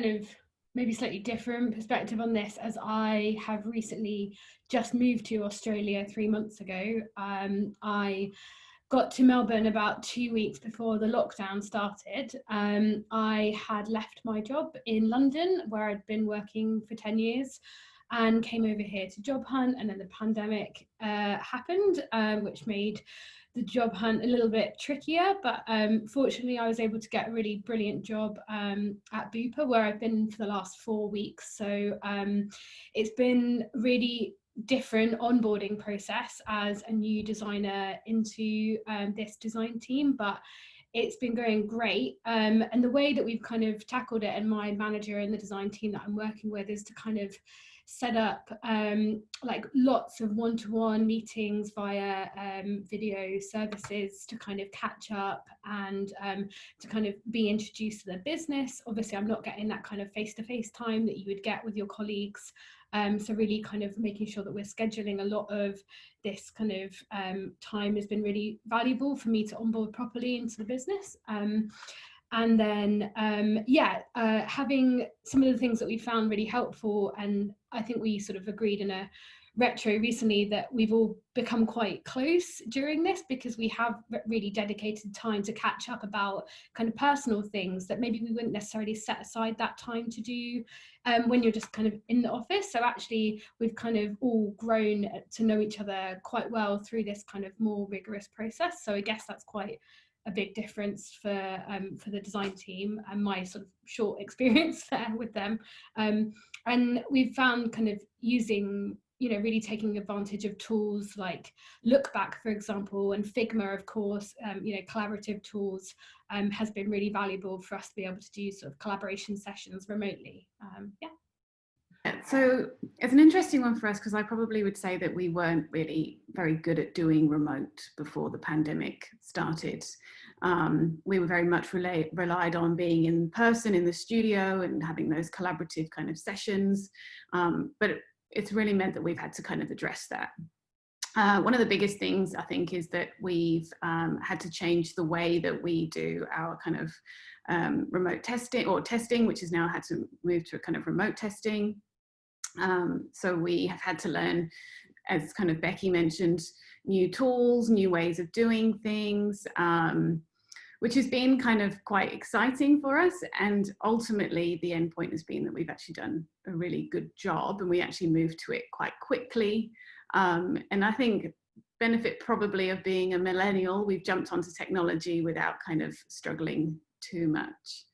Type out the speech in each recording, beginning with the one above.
kind of maybe slightly different perspective on this, as I have recently just moved to Australia 3 months ago. I got to Melbourne about 2 weeks before the lockdown started. I had left my job in London, where I'd been working for 10 years, and came over here to job hunt, and then the pandemic happened, which made the job hunt a little bit trickier, but fortunately I was able to get a really brilliant job at Bupa, where I've been for the last 4 weeks. So it's been really different onboarding process as a new designer into this design team, but it's been going great. And the way that we've kind of tackled it, and my manager and the design team that I'm working with, is to kind of set up like lots of one-to-one meetings via video services to kind of catch up and to kind of be introduced to the business. Obviously, I'm not getting that kind of face-to-face time that you would get with your colleagues. So really kind of making sure that we're scheduling a lot of this kind of time has been really valuable for me to onboard properly into the business. And then, having some of the things that we found really helpful, and I think we sort of agreed in a retro recently that we've all become quite close during this, because we have really dedicated time to catch up about kind of personal things that maybe we wouldn't necessarily set aside that time to do when you're just kind of in the office. So actually we've kind of all grown to know each other quite well through this kind of more rigorous process. So I guess that's quite a big difference for the design team and my sort of short experience there with them. And we've found kind of using, really taking advantage of tools like Look Back, for example, and Figma, of course, collaborative tools has been really valuable for us to be able to do sort of collaboration sessions remotely. So it's an interesting one for us, because I probably would say that we weren't really very good at doing remote before the pandemic started. We were very much relied on being in person in the studio and having those collaborative kind of sessions. But it's really meant that we've had to kind of address that. One of the biggest things, I think, is that we've had to change the way that we do our kind of remote testing, which has now had to move to a kind of remote testing. So we have had to learn, as kind of Becky mentioned, new tools, new ways of doing things, which has been kind of quite exciting for us. And ultimately the end point has been that we've actually done a really good job, and we actually moved to it quite quickly. And I think benefit probably of being a millennial, we've jumped onto technology without kind of struggling too much.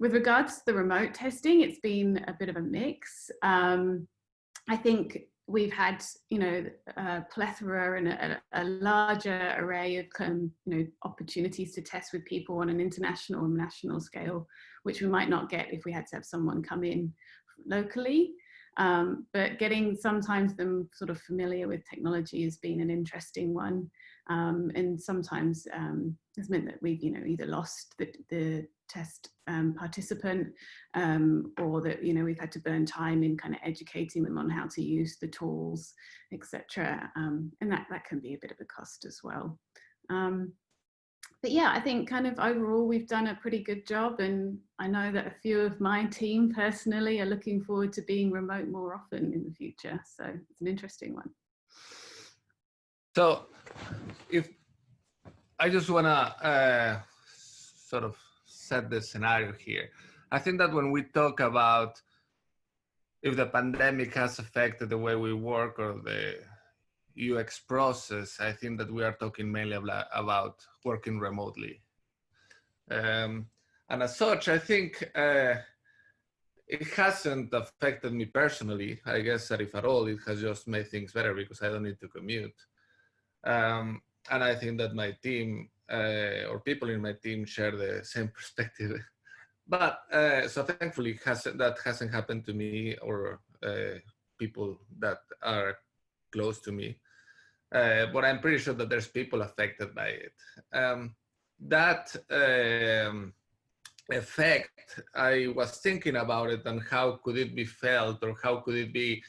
With regards to the remote testing, it's been a bit of a mix. I think we've had, a plethora and a larger array of opportunities to test with people on an international and national scale, which we might not get if we had to have someone come in locally. But getting sometimes them sort of familiar with technology has been an interesting one. And sometimes has meant that we've, either lost the test participant or that, we've had to burn time in kind of educating them on how to use the tools, etc. And that can be a bit of a cost as well. But yeah, I think kind of overall we've done a pretty good job, and I know that a few of my team personally are looking forward to being remote more often in the future. So it's an interesting one. So if I just want to sort of set the scenario here, I think that when we talk about if the pandemic has affected the way we work or the UX process, I think that we are talking mainly about working remotely. And as such, I think it hasn't affected me personally. I guess that if at all, it has just made things better because I don't need to commute. And I think that my team or people in my team share the same perspective. But so thankfully that hasn't happened to me or people that are close to me. But I'm pretty sure that there's people affected by it. That effect, I was thinking about it and how could it be felt or how could it be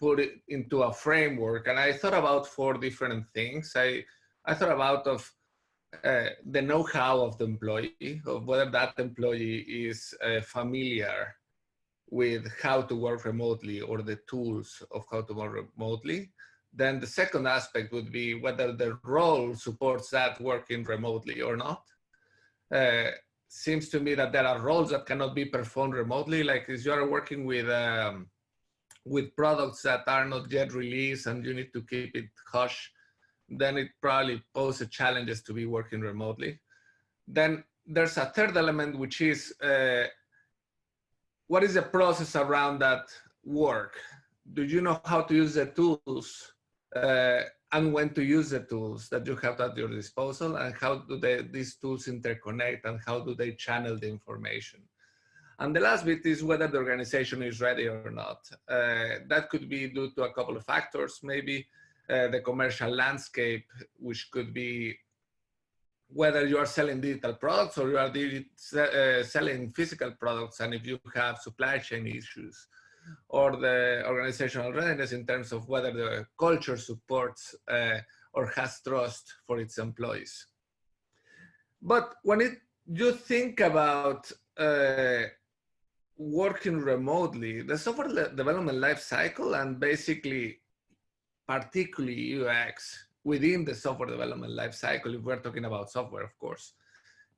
put into a framework. And I thought about 4 different things. I thought about the know-how of the employee, of whether that employee is familiar with how to work remotely or the tools of how to work remotely. Then the second aspect would be whether the role supports that working remotely or not. Seems to me that there are roles that cannot be performed remotely, like if you are working with products that are not yet released and you need to keep it hush, then it probably poses challenges to be working remotely. Then there's a third element, which is what is the process around that work? Do you know how to use the tools and when to use the tools that you have at your disposal, and how do these tools interconnect, and how do they channel the information? And the last bit is whether the organization is ready or not. That could be due to a couple of factors, maybe the commercial landscape, which could be whether you are selling digital products or you are selling physical products, and if you have supply chain issues, or the organizational readiness in terms of whether the culture supports or has trust for its employees. But when you think about working remotely, the software development life cycle, and basically particularly UX within the software development life cycle, if we're talking about software, of course,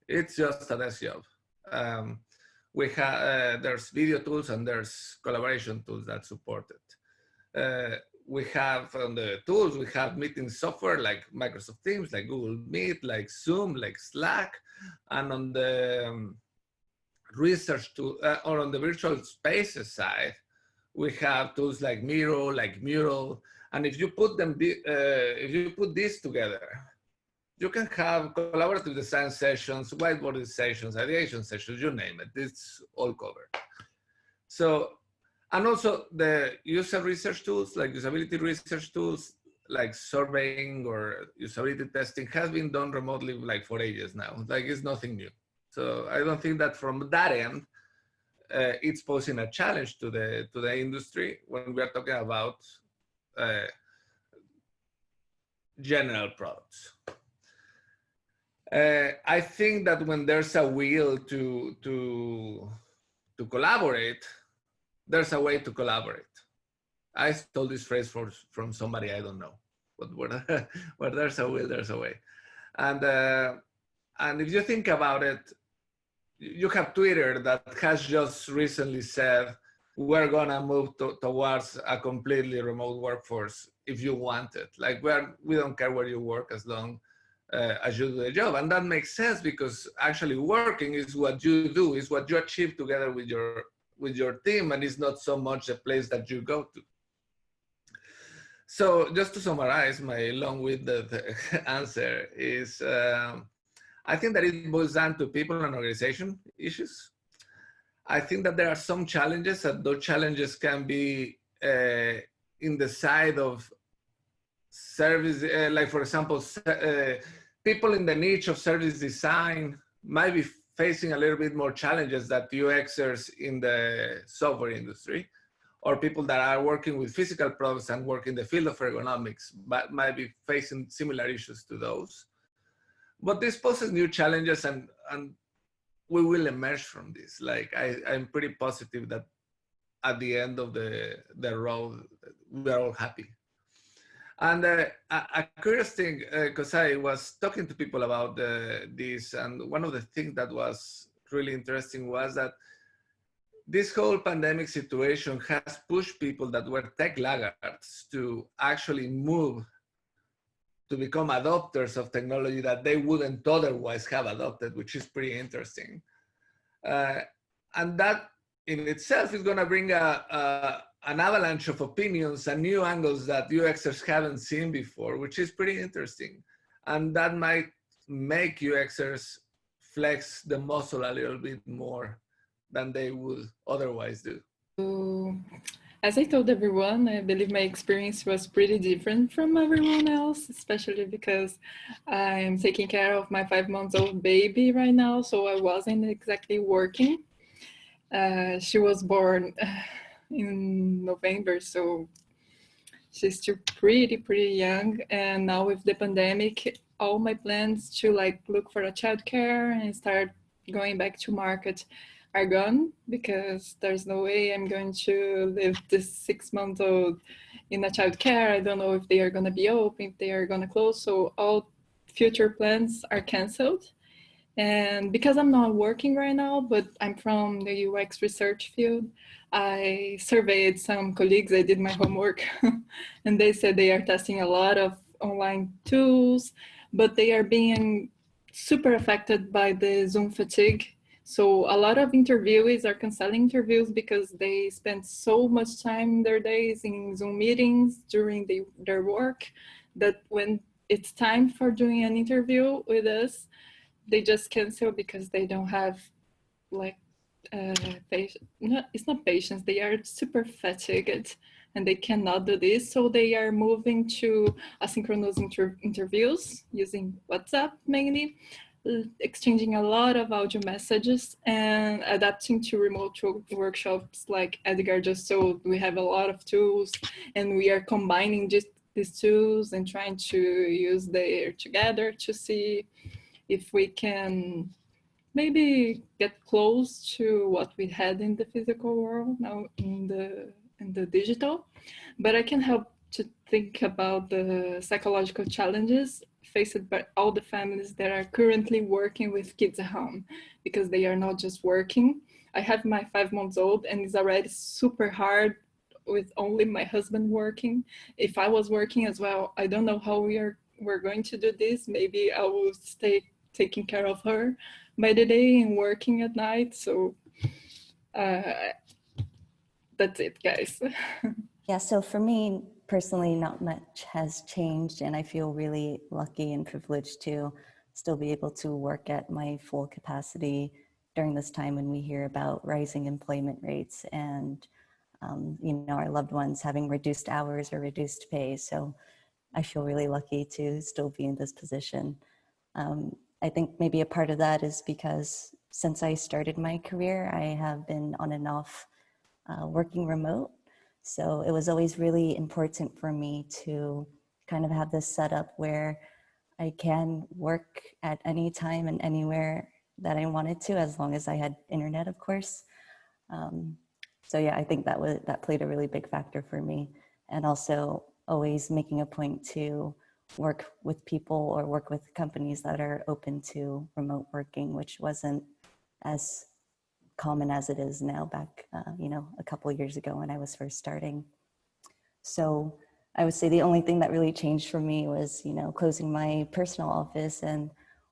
it's just a desk job. We have there's video tools and there's collaboration tools that support it. We have on the tools, we have meeting software like Microsoft Teams, like Google Meet, like Zoom, like Slack, and on the research tool or on the virtual spaces side, we have tools like Miro, like Mural, and if you put them, if you put these together, you can have collaborative design sessions, whiteboarding sessions, ideation sessions, you name it, it's all covered. So, and also the user research tools, like usability research tools, like surveying or usability testing has been done remotely like for ages now, like it's nothing new. So I don't think that from that end, it's posing a challenge to the industry when we are talking about general products. I think that when there's a will to collaborate, there's a way to collaborate. I stole this phrase from somebody I don't know, but where there's a will, there's a way. And if you think about it, you have Twitter that has just recently said, we're gonna move towards a completely remote workforce if you want it. Like we don't care where you work as long as you do the job. And that makes sense because actually working is what you do, is what you achieve together with your team, and it's not so much the place that you go to. So just to summarize my long-winded answer is, I think that it boils down to people and organization issues. I think that there are some challenges, and those challenges can be in the side of service, like for example, people in the niche of service design might be facing a little bit more challenges than UXers in the software industry, or people that are working with physical products and work in the field of ergonomics, but might be facing similar issues to those. But this poses new challenges, and we will emerge from this. Like I'm pretty positive that at the end of the road, we are all happy. And a curious thing, because I was talking to people about this, and one of the things that was really interesting was that this whole pandemic situation has pushed people that were tech laggards to actually move to become adopters of technology that they wouldn't otherwise have adopted, which is pretty interesting. And that in itself is gonna bring an avalanche of opinions and new angles that UXers haven't seen before, which is pretty interesting. And that might make UXers flex the muscle a little bit more than they would otherwise do. As I told everyone, I believe my experience was pretty different from everyone else, especially because I'm taking care of my 5-month-old baby right now, so I wasn't exactly working. She was born in November, so she's still pretty young. And now with the pandemic, all my plans to like look for a childcare and start going back to market are gone, because there's no way I'm going to leave this 6-month-old in a childcare. I don't know if they are going to be open, if they are going to close. So all future plans are canceled. And because I'm not working right now, but I'm from the UX research field, I surveyed some colleagues, I did my homework, and they said they are testing a lot of online tools, but they are being super affected by the Zoom fatigue. So a lot of interviewees are canceling interviews because they spend so much time in their days in Zoom meetings during their work, that when it's time for doing an interview with us, they just cancel because they don't have like it's not patience, they are super fatigued and they cannot do this. So they are moving to asynchronous interviews using WhatsApp mainly, exchanging a lot of audio messages and adapting to remote workshops like Edgar just told. We have a lot of tools and we are combining just these tools and trying to use them together to see if we can maybe get close to what we had in the physical world now in the digital. But I can help to think about the psychological challenges faced by all the families that are currently working with kids at home, because they are not just working. I have my 5-month-old and it's already super hard with only my husband working. If I was working as well, I don't know how we're going to do this. Maybe I will stay taking care of her by the day and working at night. So that's it, guys. Yeah, so for me personally, not much has changed, and I feel really lucky and privileged to still be able to work at my full capacity during this time when we hear about rising employment rates and our loved ones having reduced hours or reduced pay. So I feel really lucky to still be in this position. I think maybe a part of that is because since I started my career, I have been on and off working remote. So it was always really important for me to kind of have this setup where I can work at any time and anywhere that I wanted to, as long as I had internet, of course. So yeah, I think that played a really big factor for me. And also always making a point to work with people or work with companies that are open to remote working, which wasn't as common as it is now back, a couple of years ago when I was first starting. So I would say the only thing that really changed for me was, closing my personal office and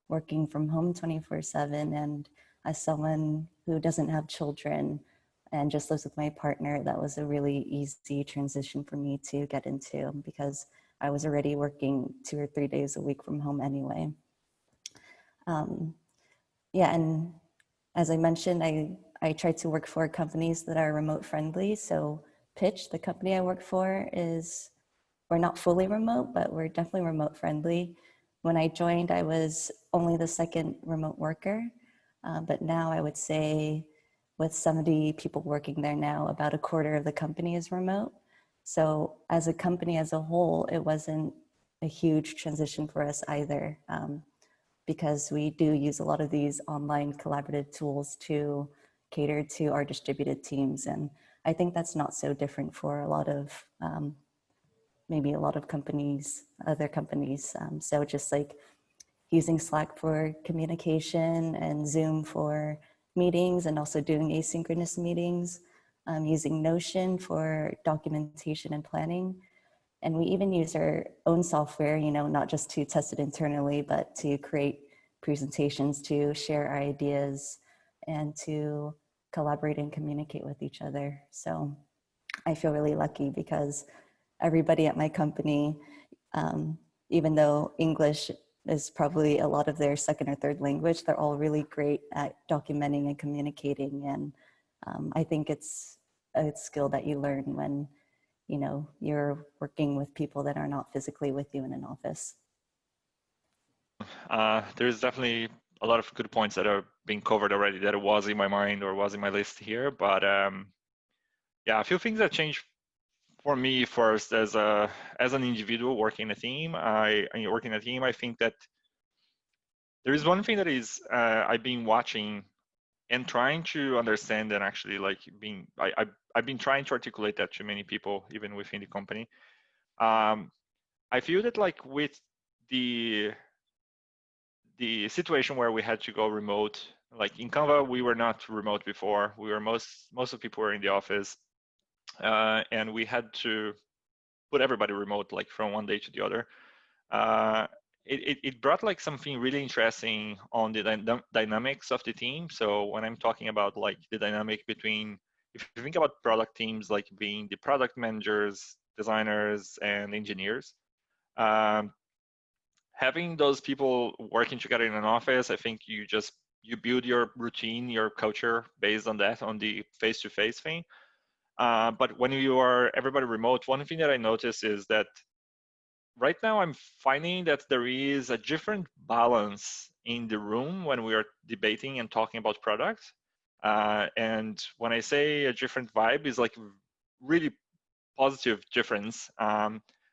working from home 24/7. And as someone who doesn't have children and just lives with my partner, that was a really easy transition for me to get into, because I was already working 2 or 3 days a week from home anyway. And as I mentioned, I try to work for companies that are remote friendly. So Pitch, the company I work for, we're not fully remote, but we're definitely remote friendly. When I joined, I was only the second remote worker, but now I would say with 70 people working there now, about a quarter of the company is remote. So as a company as a whole, it wasn't a huge transition for us either, because we do use a lot of these online collaborative tools to cater to our distributed teams. And I think that's not so different for a lot of, maybe a lot of companies, other companies. So just like using Slack for communication and Zoom for meetings, and also doing asynchronous meetings, using Notion for documentation and planning. And we even use our own software, not just to test it internally, but to create presentations, to share our ideas, and to collaborate and communicate with each other. So I feel really lucky because everybody at my company, even though English is probably a lot of their second or third language, they're all really great at documenting and communicating. And I think it's a skill that you learn when you're working with people that are not physically with you in an office. There's definitely a lot of good points that are being covered already that was in my mind or was in my list here. But yeah, a few things that changed for me first as an individual working in a team. I think that There is one thing that is I've been watching and trying to understand, and actually like I've been trying to articulate that to many people, even within the company. I feel that like with the situation where we had to go remote, like in Canva, we were not remote before. We were most of the people were in the office, and we had to put everybody remote, like from one day to the other. It brought like something really interesting on the dynamics of the team. So when I'm talking about like the dynamic between, if you think about product teams, like being the product managers, designers, and engineers, having those people working together in an office, I think you build your routine, your culture based on that, on the face-to-face thing. But when you are everybody remote, one thing that I notice is that right now I'm finding that there is a different balance in the room when we are debating and talking about products. And when I say a different vibe, is like really positive difference,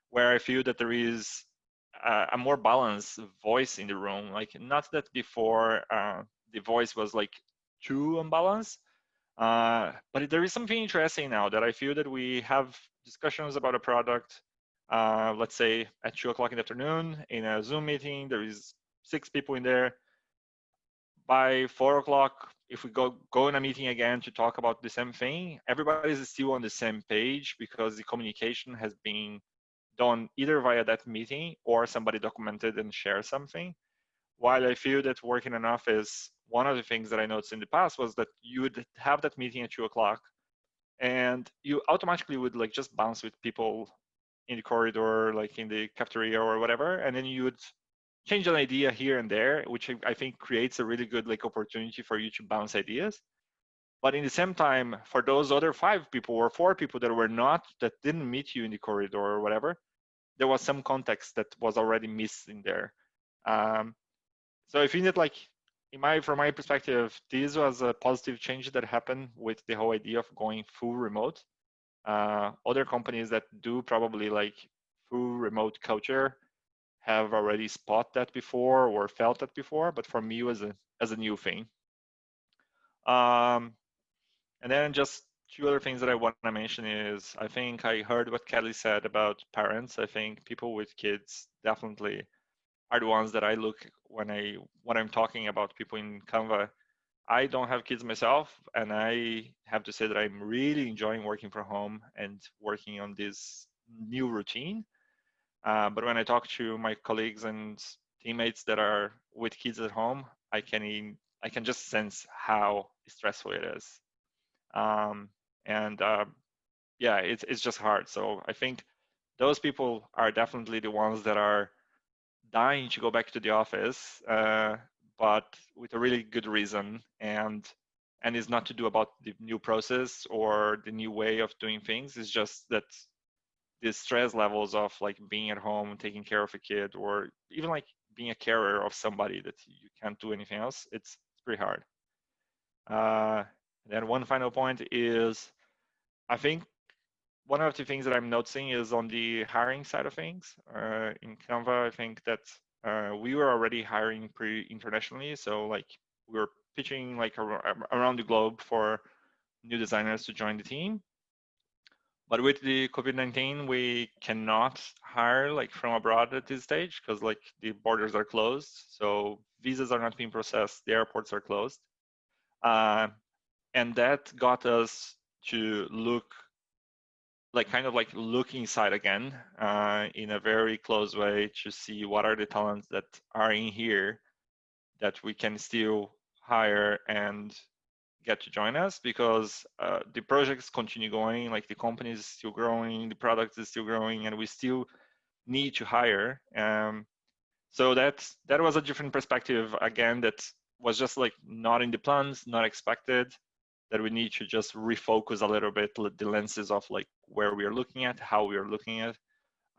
where I feel that there is a more balanced voice in the room. Like not that before the voice was like too unbalanced, but there is something interesting now that I feel that we have discussions about a product. Let's say at 2 o'clock in the afternoon in a Zoom meeting, there is 6 people in there. By 4 o'clock, if we go in a meeting again to talk about the same thing, everybody is still on the same page because the communication has been done either via that meeting or somebody documented and shared something. While I feel that working in an office, one of the things that I noticed in the past was that you would have that meeting at 2 o'clock and you automatically would like just bounce with people in the corridor, like in the cafeteria or whatever, and then you would change an idea here and there, which I think creates a really good like opportunity for you to bounce ideas. But in the same time, for those other 5 people or 4 people that didn't meet you in the corridor or whatever, there was some context that was already missed in there. So I think that like from my perspective, this was a positive change that happened with the whole idea of going full remote. Other companies that do probably like full remote culture have already spot that before or felt that before, but for me it was as a new thing. And then just 2 other things that I want to mention is I think I heard what Kelly said about parents. I think people with kids definitely are the ones that I look when I'm talking about people in Canva. I don't have kids myself, and I have to say that I'm really enjoying working from home and working on this new routine. But when I talk to my colleagues and teammates that are with kids at home, I can just sense how stressful it is. Yeah, it's just hard. So I think those people are definitely the ones that are dying to go back to the office, but with a really good reason, and it's not to do about the new process or the new way of doing things. It's just that the stress levels of like being at home, taking care of a kid, or even like being a carer of somebody that you can't do anything else, it's pretty hard. Then one final point is, I think one of the things that I'm noticing is on the hiring side of things. In Canva, I think that we were already hiring pretty internationally. So like we were pitching like around the globe for new designers to join the team. But with the COVID-19, we cannot hire like from abroad at this stage because like the borders are closed. So visas are not being processed, the airports are closed. And that got us to look like kind of like look inside again in a very close way to see what are the talents that are in here that we can still hire and get to join us, because the projects continue going, like the company is still growing, the product is still growing, and we still need to hire. So that was a different perspective again, that was just like not in the plans, not expected, that we need to just refocus a little bit the lenses of like where we are looking at, how we are looking at.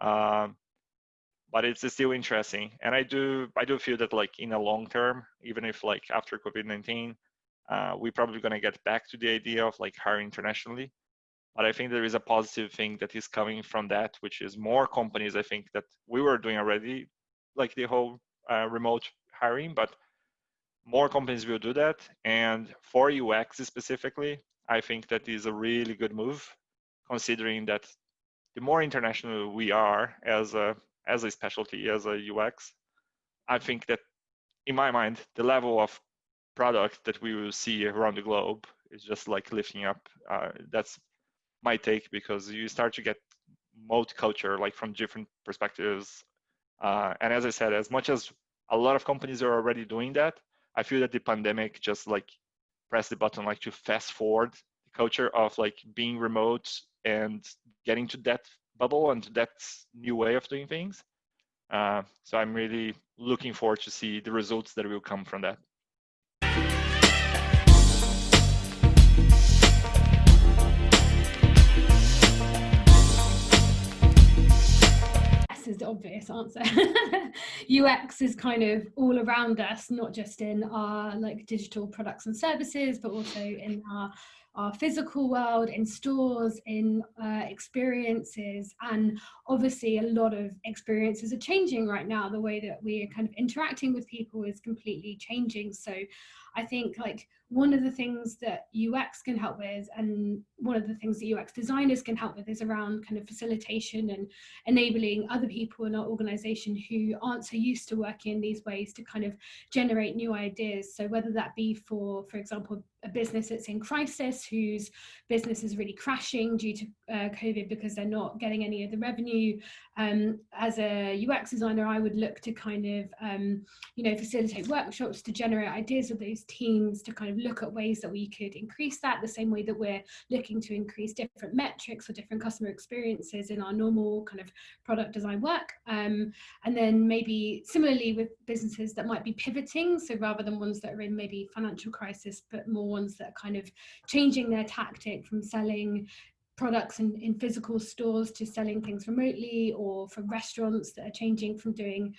But it's still interesting, and I do feel that like in a long term, even if like after COVID-19, we're probably going to get back to the idea of like hiring internationally. But I think there is a positive thing that is coming from that, which is more companies. I think that we were doing already like the whole remote hiring, but more companies will do that. And for UX specifically, I think that is a really good move, considering that the more international we are as a specialty, as a UX, I think that in my mind, the level of product that we will see around the globe is just like lifting up. That's my take, because you start to get multicultural, like from different perspectives. And as I said, as much as a lot of companies are already doing that, I feel that the pandemic just like pressed the button like to fast forward the culture of like being remote and getting to that bubble and to that new way of doing things. So I'm really looking forward to see the results that will come from that. Is the obvious answer. UX is kind of all around us, not just in our like digital products and services, but also in our physical world, in stores, in experiences. And obviously a lot of experiences are changing right now. The way that we are kind of interacting with people is completely changing. So I think like one of the things that UX can help with, and one of the things that UX designers can help with, is around kind of facilitation and enabling other people in our organization who aren't so used to working in these ways to kind of generate new ideas. So whether that be for example, a business that's in crisis, whose business is really crashing due to COVID because they're not getting any of the revenue. As a UX designer, I would look to kind of, facilitate workshops to generate ideas with those teams, to kind of look at ways that we could increase that, the same way that we're looking to increase different metrics or different customer experiences in our normal kind of product design work. And then maybe similarly with businesses that might be pivoting, so rather than ones that are in maybe financial crisis, but more ones that are kind of changing their tactic from selling products in physical stores to selling things remotely, or for restaurants that are changing from doing,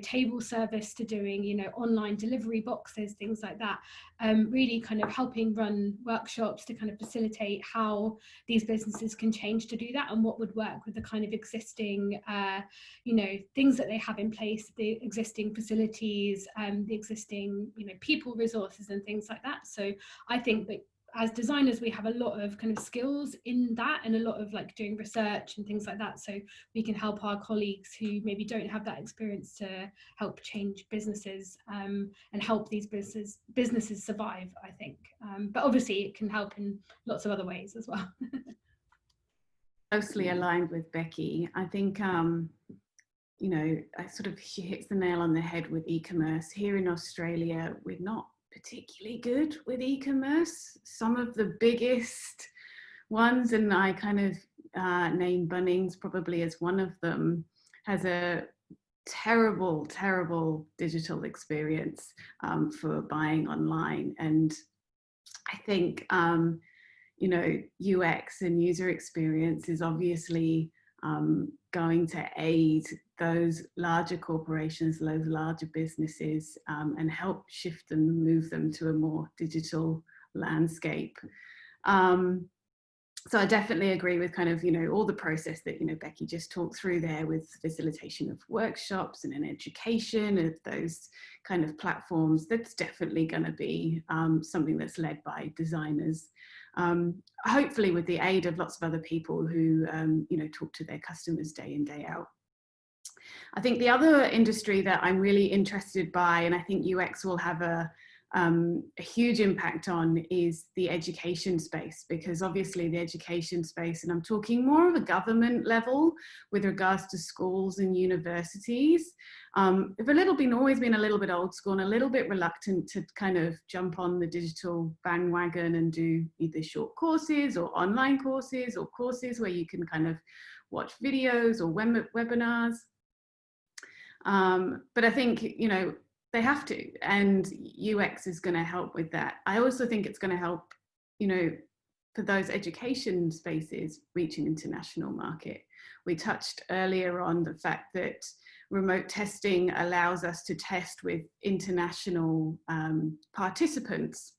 table service to doing, online delivery boxes, things like that. Really kind of helping run workshops to kind of facilitate how these businesses can change to do that, and what would work with the kind of existing, things that they have in place, the existing facilities, the existing, people resources and things like that. So I think that as designers, we have a lot of kind of skills in that, and a lot of like doing research and things like that, so we can help our colleagues who maybe don't have that experience to help change businesses, and help these businesses survive, I think. But obviously it can help in lots of other ways as well. Closely aligned with Becky. I think I sort of, she hits the nail on the head with e-commerce. Here in Australia, we're not particularly good with e-commerce. Some of the biggest ones, and I kind of name Bunnings probably as one of them, has a terrible digital experience for buying online. And I think UX and user experience is obviously going to aid those larger corporations, those larger businesses, and help shift them, move them to a more digital landscape. So I definitely agree with kind of, all the process that, Becky just talked through there, with facilitation of workshops and an education of those kind of platforms. That's definitely going to be something that's led by designers. Hopefully with the aid of lots of other people who, talk to their customers day in, day out. I think the other industry that I'm really interested by, and I think UX will have a huge impact on, is the education space, because obviously the education space, and I'm talking more of a government level with regards to schools and universities, have always been a little bit old school and a little bit reluctant to kind of jump on the digital bandwagon and do either short courses or online courses, or courses where you can kind of watch videos or webinars. But I think, they have to, and UX is going to help with that. I also think it's going to help, for those education spaces, reach an international market. We touched earlier on the fact that remote testing allows us to test with international participants.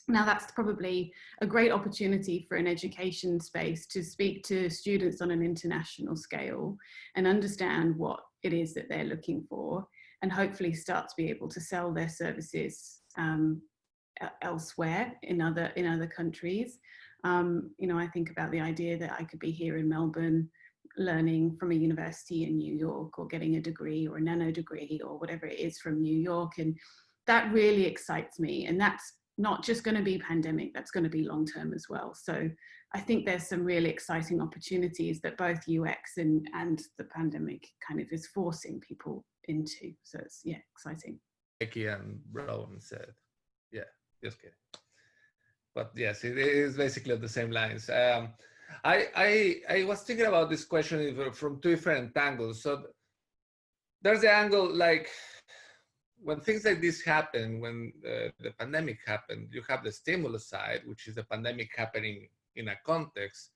Now that's probably a great opportunity for an education space to speak to students on an international scale and understand what it is that they're looking for, and hopefully start to be able to sell their services elsewhere in other countries. You know, I think about the idea that I could be here in Melbourne learning from a university in New York, or getting a degree or a nano degree or whatever it is from New York, and that really excites me. And that's not just going to be pandemic, that's going to be long term as well. So I think there's some really exciting opportunities that both UX and the pandemic kind of is forcing people into. So it's, yeah, exciting. Welke and Bronwen said, yeah, just kidding. But yes, it is basically on the same lines. I was thinking about this question from two different angles. So there's the angle, like, when things like this happen, when the pandemic happened, you have the stimulus side, which is the pandemic happening in a context,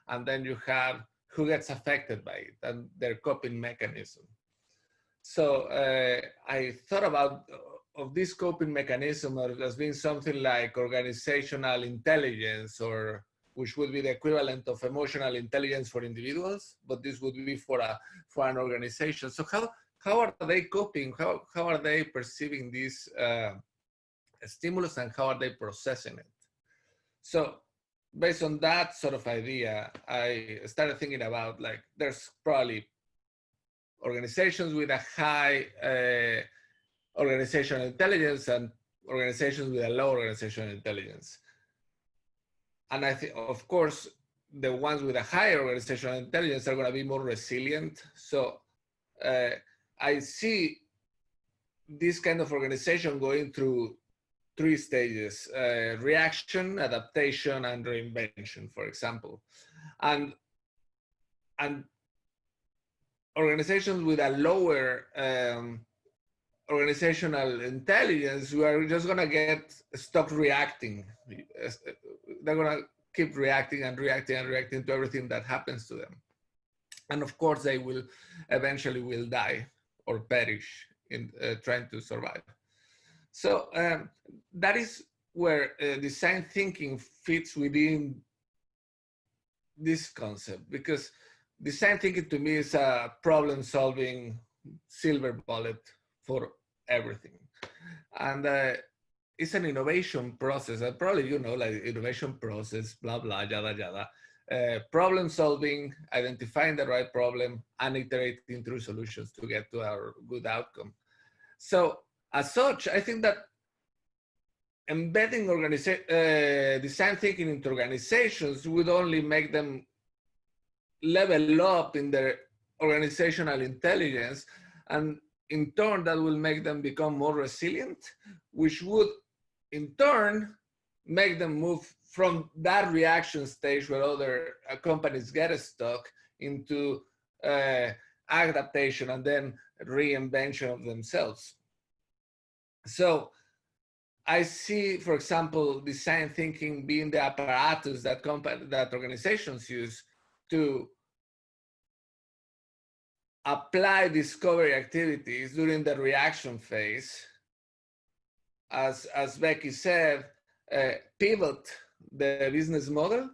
and then you have who gets affected by it and their coping mechanism. So I thought about of this coping mechanism as being something like organizational intelligence, or which would be the equivalent of emotional intelligence for individuals, but this would be for an organization. So how are they coping? How are they perceiving this stimulus, and how are they processing it? So based on that sort of idea, I started thinking about, like, there's probably organizations with a high organizational intelligence and organizations with a low organizational intelligence. And I think, of course, the ones with a higher organizational intelligence are going to be more resilient. So I see this kind of organization going through 3 stages: reaction, adaptation, and reinvention, for example. And organizations with a lower organizational intelligence, we are just going to get stuck reacting. They're going to keep reacting and reacting and reacting to everything that happens to them. And of course, they will eventually will die or perish in trying to survive. So that is where design thinking fits within this concept, because design thinking to me is a problem-solving silver bullet for everything. And it's an innovation process. And probably, you know, like innovation process, blah, blah, yada, yada. Problem solving, identifying the right problem, and iterating through solutions to get to our good outcome. So as such, I think that embedding design thinking into organizations would only make them level up in their organizational intelligence, and in turn that will make them become more resilient, which would in turn make them move from that reaction stage where other companies get stuck into adaptation and then reinvention of themselves. So I see, for example, design thinking being the apparatus that organizations use to apply discovery activities during the reaction phase. As Becky said, pivot the business model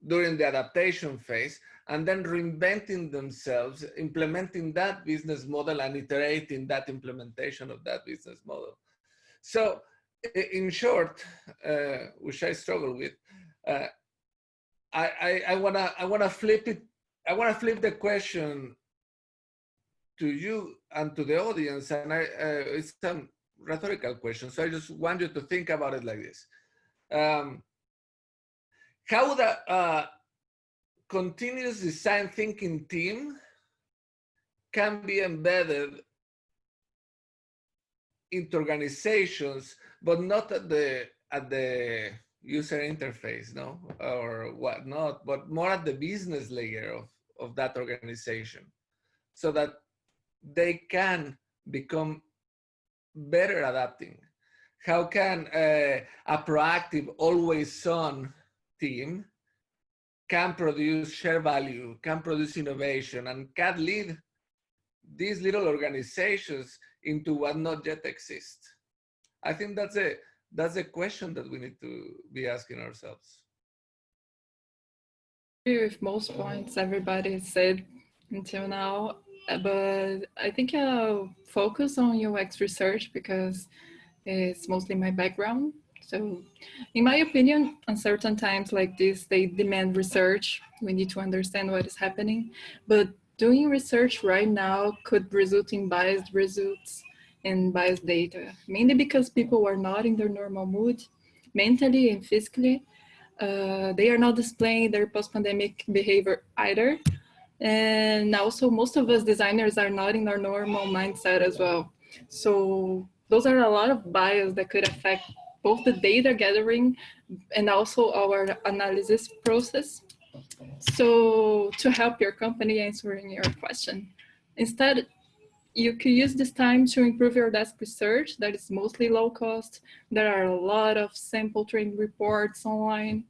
during the adaptation phase, and then reinventing themselves, implementing that business model and iterating that implementation of that business model. So in short, which I struggle with, I wanna flip it. I wanna flip the question to you and to the audience, and it's a rhetorical question. So I just want you to think about it like this: how the continuous design thinking team can be embedded into organizations, but not at the user interface, no, or whatnot, but more at the business layer of that organization, so that they can become better adapting. How can a proactive, always-on team can produce share value, can produce innovation, and can lead these little organizations into what not yet exists? I think that's a question that we need to be asking ourselves. I agree with most points everybody said until now, but I think I'll focus on UX research, because is mostly my background. So in my opinion, on certain times like this, they demand research. We need to understand what is happening. But doing research right now could result in biased results and biased data, mainly because people are not in their normal mood, mentally and physically. They are not displaying their post-pandemic behavior either. And also most of us designers are not in our normal mindset as well. So those are a lot of bias that could affect both the data gathering and also our analysis process. So to help your company answering your question, instead, you could use this time to improve your desk research that is mostly low cost. There are a lot of sample trained reports online.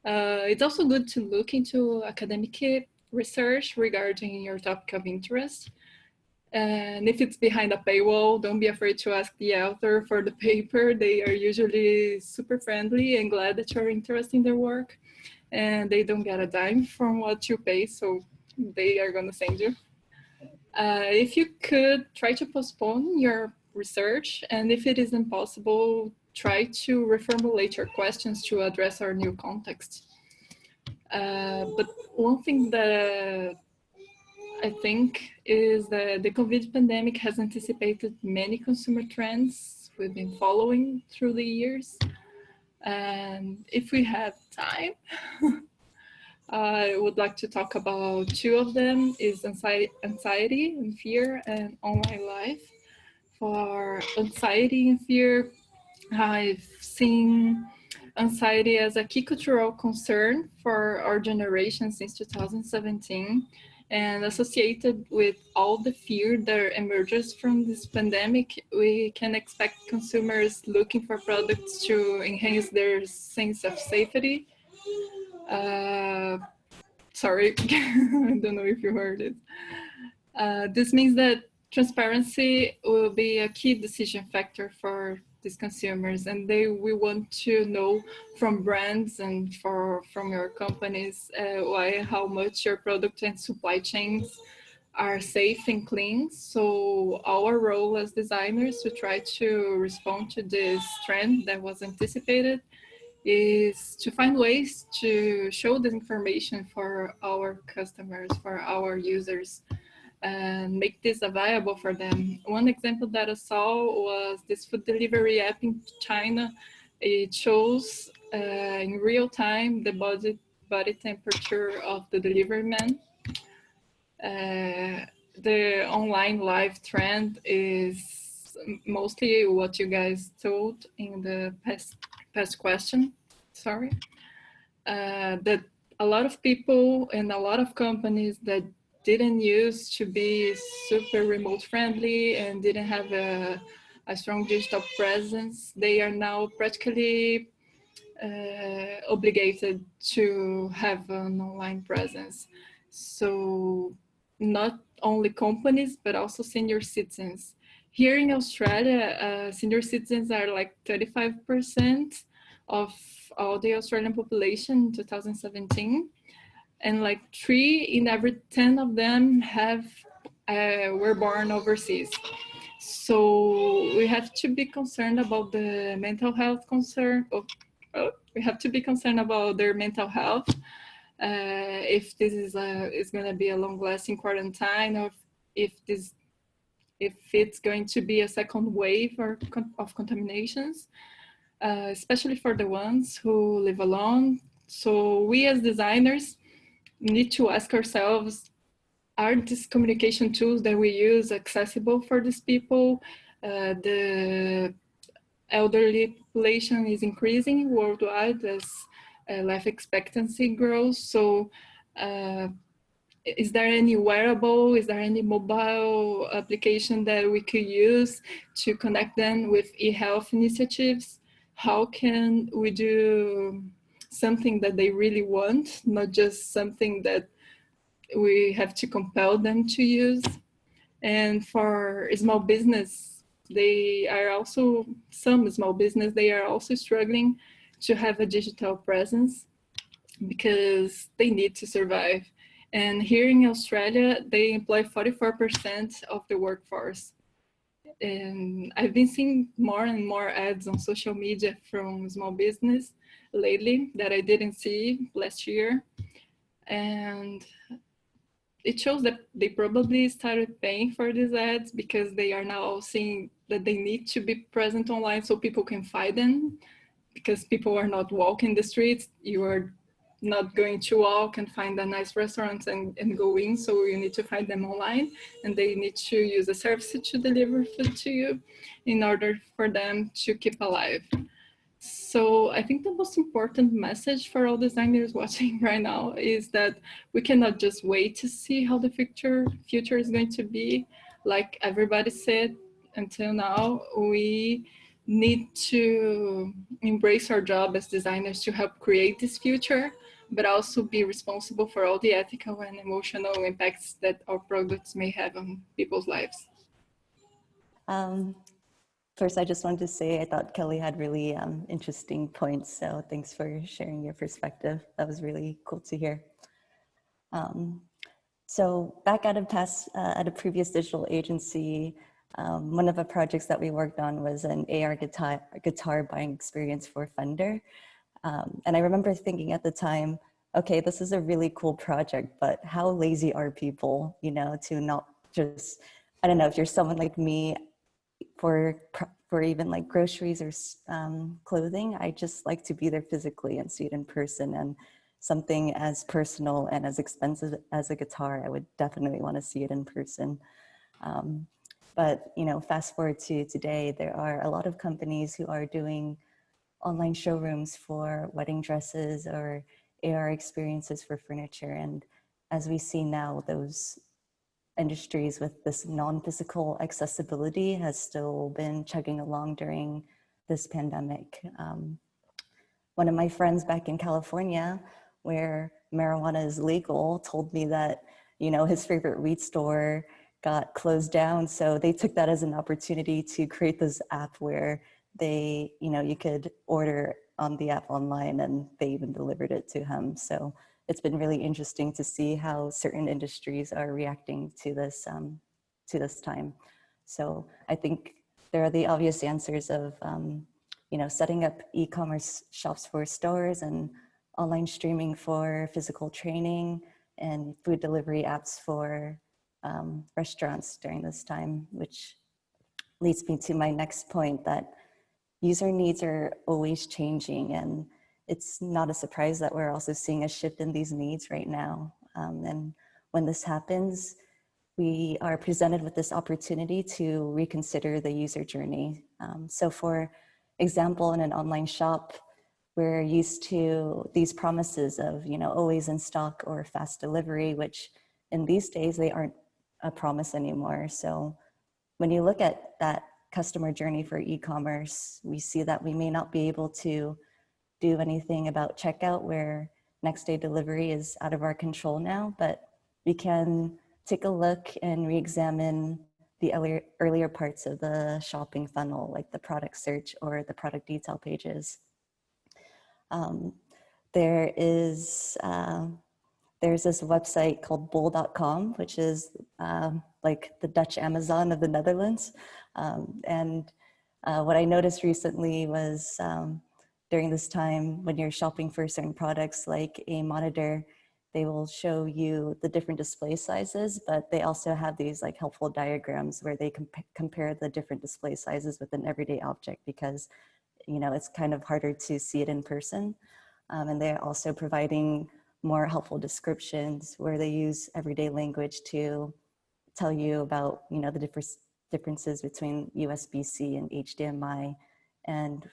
It's also good to look into academic research regarding your topic of interest. And if it's behind a paywall, don't be afraid to ask the author for the paper. They are usually super friendly and glad that you're interested in their work. And they don't get a dime from what you pay, so they are gonna send you. If you could, try to postpone your research, and if it is impossible, try to reformulate your questions to address our new context. But one thing that I think is that the COVID pandemic has anticipated many consumer trends we've been following through the years. And if we have time, I would like to talk about two of them, is anxiety and fear and online life. For anxiety and fear, I've seen anxiety as a key cultural concern for our generation since 2017, and associated with all the fear that emerges from this pandemic, we can expect consumers looking for products to enhance their sense of safety. Sorry, I don't know if you heard it. This means that transparency will be a key decision factor for these consumers, and they will want to know from brands and from your companies how much your product and supply chains are safe and clean. So our role as designers to try to respond to this trend that was anticipated is to find ways to show this information for our customers, for our users, and make this available for them. One example that I saw was this food delivery app in China. It shows in real time the body temperature of the delivery man. The online live trend is mostly what you guys told in the past question, sorry, that a lot of people and a lot of companies that didn't used to be super remote friendly and didn't have a strong digital presence, they are now practically obligated to have an online presence. So not only companies, but also senior citizens. Here in Australia, senior citizens are like 35% of all the Australian population in 2017. And like 3 in every 10 of them were born overseas. So we have to be concerned about the mental health concern. We have to be concerned about their mental health. If this is going to be a long-lasting quarantine, or if it's going to be a second wave of contaminations, especially for the ones who live alone. So we as designers need to ask ourselves, are these communication tools that we use accessible for these people? The elderly population is increasing worldwide as life expectancy grows. So is there any wearable, is there any mobile application that we could use to connect them with e-health initiatives? How can we do something that they really want, not just something that we have to compel them to use? And for small business, some small business, they are also struggling to have a digital presence because they need to survive. And here in Australia, they employ 44% of the workforce. And I've been seeing more and more ads on social media from small business lately that I didn't see last year. And it shows that they probably started paying for these ads because they are now seeing that they need to be present online so people can find them, because people are not walking the streets. You are not going to walk and find a nice restaurant and go in, so you need to find them online, and they need to use a service to deliver food to you in order for them to keep alive. So I think the most important message for all designers watching right now is that we cannot just wait to see how the future is going to be. Like everybody said until now, we need to embrace our job as designers to help create this future, but also be responsible for all the ethical and emotional impacts that our products may have on people's lives. First, I just wanted to say I thought Kelly had really interesting points, so thanks for sharing your perspective. That was really cool to hear. So back at a previous digital agency, one of the projects that we worked on was an AR guitar buying experience for Fender. And I remember thinking at the time, okay, this is a really cool project, but how lazy are people, you know, to not just, I don't know, if you're someone like me, for even like groceries or clothing, I just like to be there physically and see it in person. And something as personal and as expensive as a guitar, I would definitely want to see it in person. But you know, fast forward to today, there are a lot of companies who are doing online showrooms for wedding dresses or AR experiences for furniture. And as we see now, those industries with this non-physical accessibility has still been chugging along during this pandemic. One of my friends back in California, where marijuana is legal, told me that, you know, his favorite weed store got closed down. So they took that as an opportunity to create this app where they, you know, you could order on the app online and they even delivered it to him. So it's been really interesting to see how certain industries are reacting to this time. So I think there are the obvious answers of, you know, setting up e-commerce shops for stores and online streaming for physical training and food delivery apps for restaurants during this time, which leads me to my next point that user needs are always changing, and it's not a surprise that we're also seeing a shift in these needs right now. And when this happens, we are presented with this opportunity to reconsider the user journey. So for example, in an online shop, we're used to these promises of, you know, always in stock or fast delivery, which in these days, they aren't a promise anymore. So when you look at that customer journey for e-commerce, we see that we may not be able to do anything about checkout where next day delivery is out of our control now, but we can take a look and re-examine the earlier parts of the shopping funnel, like the product search or the product detail pages. There's this website called bol.com, which is like the Dutch Amazon of the Netherlands. What I noticed recently was during this time when you're shopping for certain products like a monitor, they will show you the different display sizes, but they also have these like helpful diagrams where they compare the different display sizes with an everyday object because, you know, it's kind of harder to see it in person. And they're also providing more helpful descriptions where they use everyday language to tell you about, you know, the differences between USB-C and HDMI. And,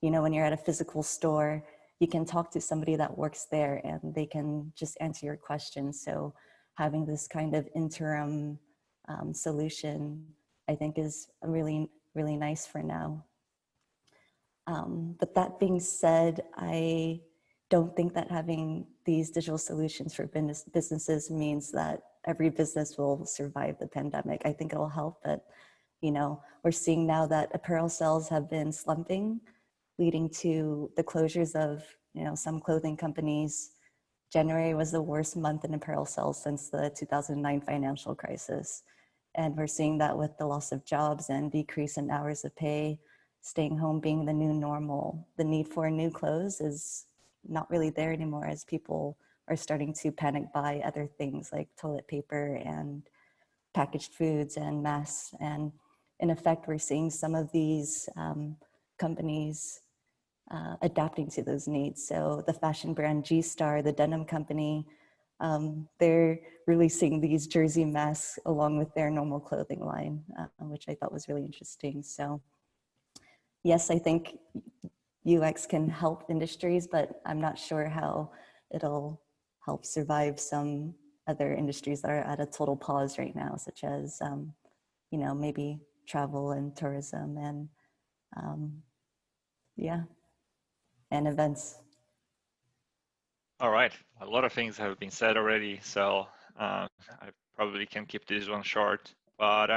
you know, when you're at a physical store, you can talk to somebody that works there and they can just answer your questions. So having this kind of interim solution, I think is really, really nice for now. But that being said, I don't think that having these digital solutions for businesses means that every business will survive the pandemic. I think it'll help, but you know, we're seeing now that apparel sales have been slumping, leading to the closures of, you know, some clothing companies. January was the worst month in apparel sales since the 2009 financial crisis. And we're seeing that with the loss of jobs and decrease in hours of pay, staying home being the new normal. The need for new clothes is not really there anymore, as people are starting to panic buy other things like toilet paper and packaged foods and masks. And in effect, we're seeing some of these companies adapting to those needs. So the fashion brand G-Star, the denim company, they're releasing these jersey masks along with their normal clothing line, which I thought was really interesting. So yes, I think UX can help industries, but I'm not sure how it'll help survive some other industries that are at a total pause right now, such as, you know, maybe travel and tourism and yeah, and events. All right, a lot of things have been said already, so I probably can keep this one short. But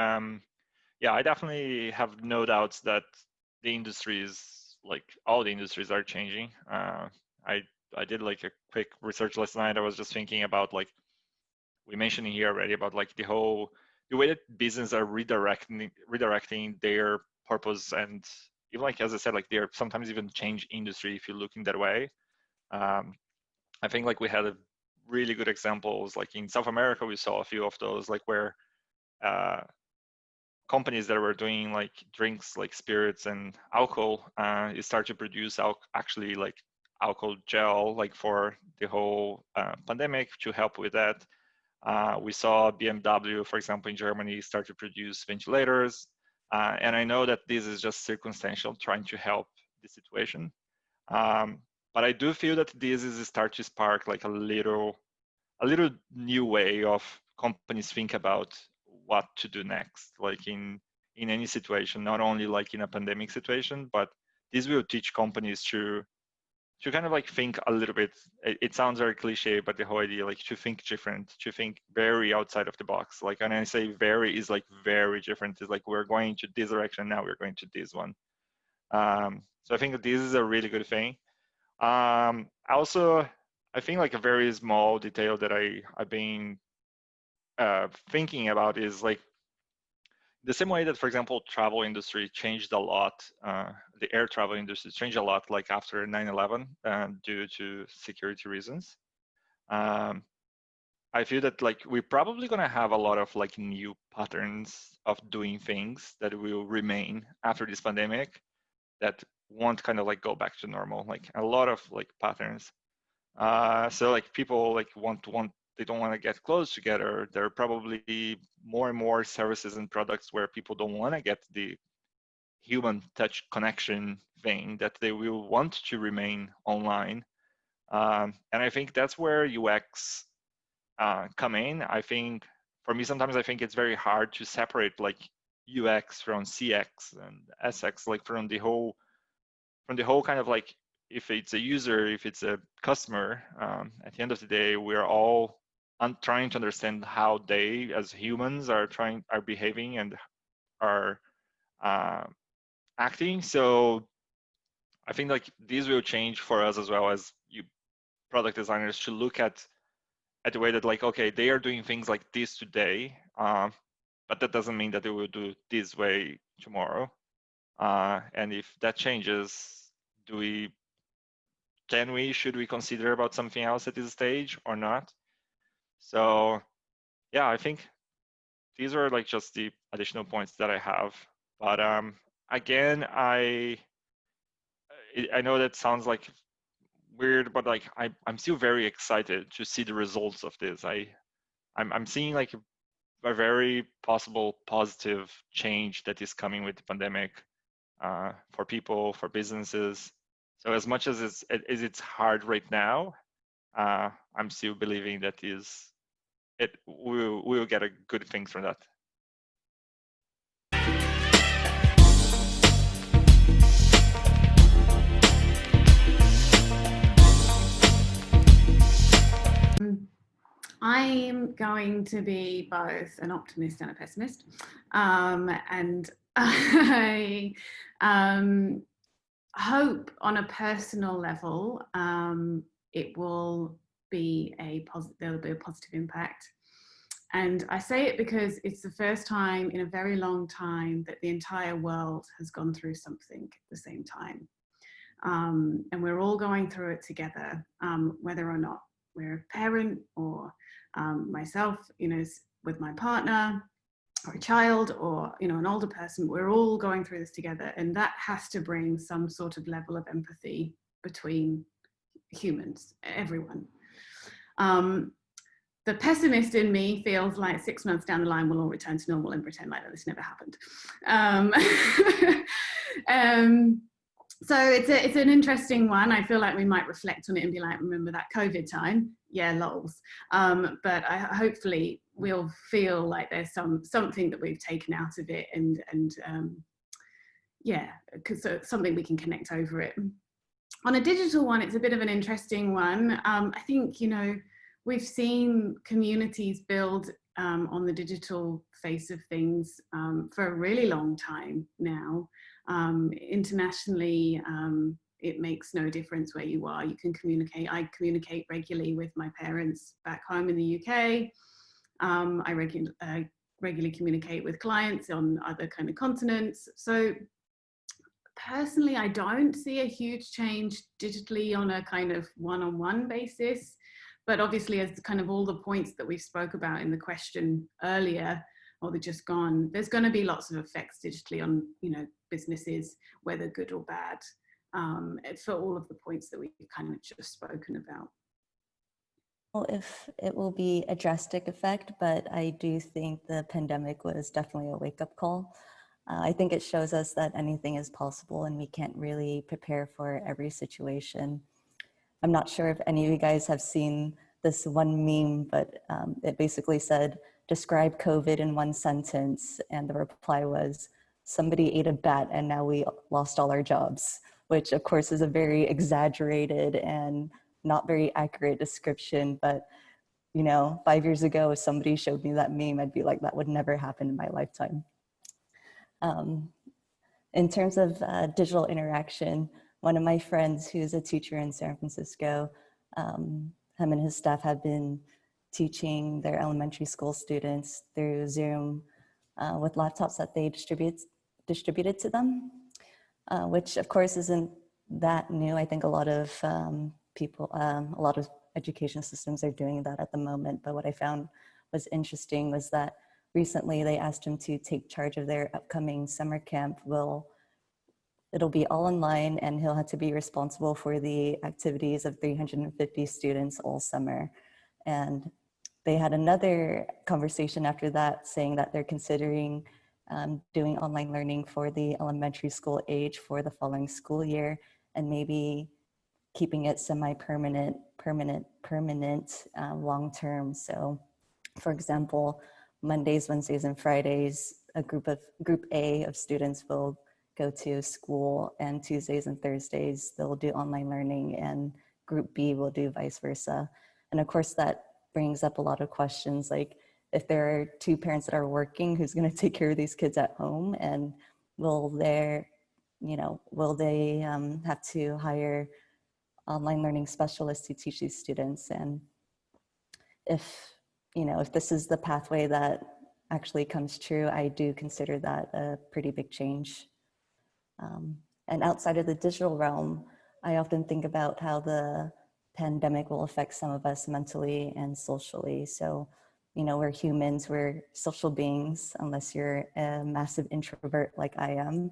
yeah, I definitely have no doubts that the industries, like all the industries, are changing. I did like a quick research last night. I was just thinking about, like, we mentioned here already about like the way that business are redirecting their purpose, and even, like, as I said, like they're sometimes even change industry if you look in that way. I think like we had a really good examples, like in South America, we saw a few of those, like where companies that were doing like drinks, like spirits and alcohol, you start to produce actually like alcohol gel, like for the whole pandemic to help with that. We saw BMW, for example, in Germany, start to produce ventilators. And I know that this is just circumstantial, trying to help the situation. But I do feel that this is start to spark like a little new way of companies think about what to do next, like in any situation, not only like in a pandemic situation, but this will teach companies to kind of like think a little bit. It sounds very cliche, but the whole idea, like, to think different, to think very outside of the box. Like, and I say very is like very different. It's like, we're going to this direction, now we're going to this one. So I think that this is a really good thing. Also, I think like a very small detail that I've been thinking about is like the same way that, for example, travel industry changed a lot. The air travel industry changed a lot, like after 9/11, due to security reasons. I feel that like we're probably gonna have a lot of like new patterns of doing things that will remain after this pandemic, that won't kind of like go back to normal. Like a lot of like patterns. So like people like they don't want to get close together. There are probably more and more services and products where people don't want to get the human touch connection thing, that they will want to remain online. And I think that's where UX come in. I think for me, sometimes I think it's very hard to separate like UX from CX and SX, like from the whole kind of like, if it's a user, if it's a customer, at the end of the day, we're all trying to understand how they, as humans, are behaving and are acting. So I think like this will change for us as well as product designers, to look at the way that, like, okay, they are doing things like this today, but that doesn't mean that they will do this way tomorrow. And if that changes, should we consider about something else at this stage or not? So yeah, I think these are like just the additional points that I have. But again, I know that sounds like weird, but like I'm still very excited to see the results of this. I'm seeing like a very possible positive change that is coming with the pandemic, for people, for businesses. So as much as it's hard right now, I'm still believing that we will get a good things from that. I'm going to be both an optimist and a pessimist. And I hope on a personal level, it will be there'll be a positive impact. And I say it because it's the first time in a very long time that the entire world has gone through something at the same time. And we're all going through it together, whether or not we're a parent or myself, you know, with my partner, or a child, or, you know, an older person. We're all going through this together, and that has to bring some sort of level of empathy between humans, everyone. The pessimist in me feels like 6 months down the line we'll all return to normal and pretend like this never happened. So it's an interesting one. I feel like we might reflect on it and be like, remember that COVID time? Yeah, lols. But hopefully we'll feel like there's something that we've taken out of it, and yeah, because something we can connect over it. On a digital one, it's a bit of an interesting one. I think, you know, we've seen communities build on the digital face of things for a really long time now. Internationally, it makes no difference where you are. You can communicate. I communicate regularly with my parents back home in the UK. I regularly communicate with clients on other kind of continents. So personally, I don't see a huge change digitally on a kind of one-on-one basis. But obviously, as kind of all the points that we spoke about in the question earlier, or they're just gone, there's going to be lots of effects digitally on, you know, businesses, whether good or bad, for all of the points that we've kind of just spoken about. Well, if it will be a drastic effect, but I do think the pandemic was definitely a wake-up call. I think it shows us that anything is possible and we can't really prepare for every situation. I'm not sure if any of you guys have seen this one meme, but it basically said, describe COVID in one sentence. And the reply was, somebody ate a bat and now we lost all our jobs, which of course is a very exaggerated and not very accurate description. But, you know, 5 years ago, if somebody showed me that meme, I'd be like, that would never happen in my lifetime. In terms of digital interaction, one of my friends who's a teacher in San Francisco, him and his staff have been teaching their elementary school students through Zoom with laptops that they distributed to them, which of course isn't that new. I think a lot of people, a lot of education systems are doing that at the moment. But what I found was interesting was that recently they asked him to take charge of their upcoming summer camp. It'll be all online, and he'll have to be responsible for the activities of 350 students all summer. And they had another conversation after that saying that they're considering doing online learning for the elementary school age for the following school year, and maybe keeping it semi-permanent, permanent long-term. So for example, Mondays, Wednesdays, and Fridays, group A of students will go to school, and Tuesdays and Thursdays they'll do online learning, and group B will do vice versa. And of course that brings up a lot of questions, like if there are two parents that are working, who's going to take care of these kids at home, and will they have to hire online learning specialists to teach these students? And if this is the pathway that actually comes true, I do consider that a pretty big change. And outside of the digital realm, I often think about how the pandemic will affect some of us mentally and socially. So, we're humans, we're social beings, unless you're a massive introvert like I am.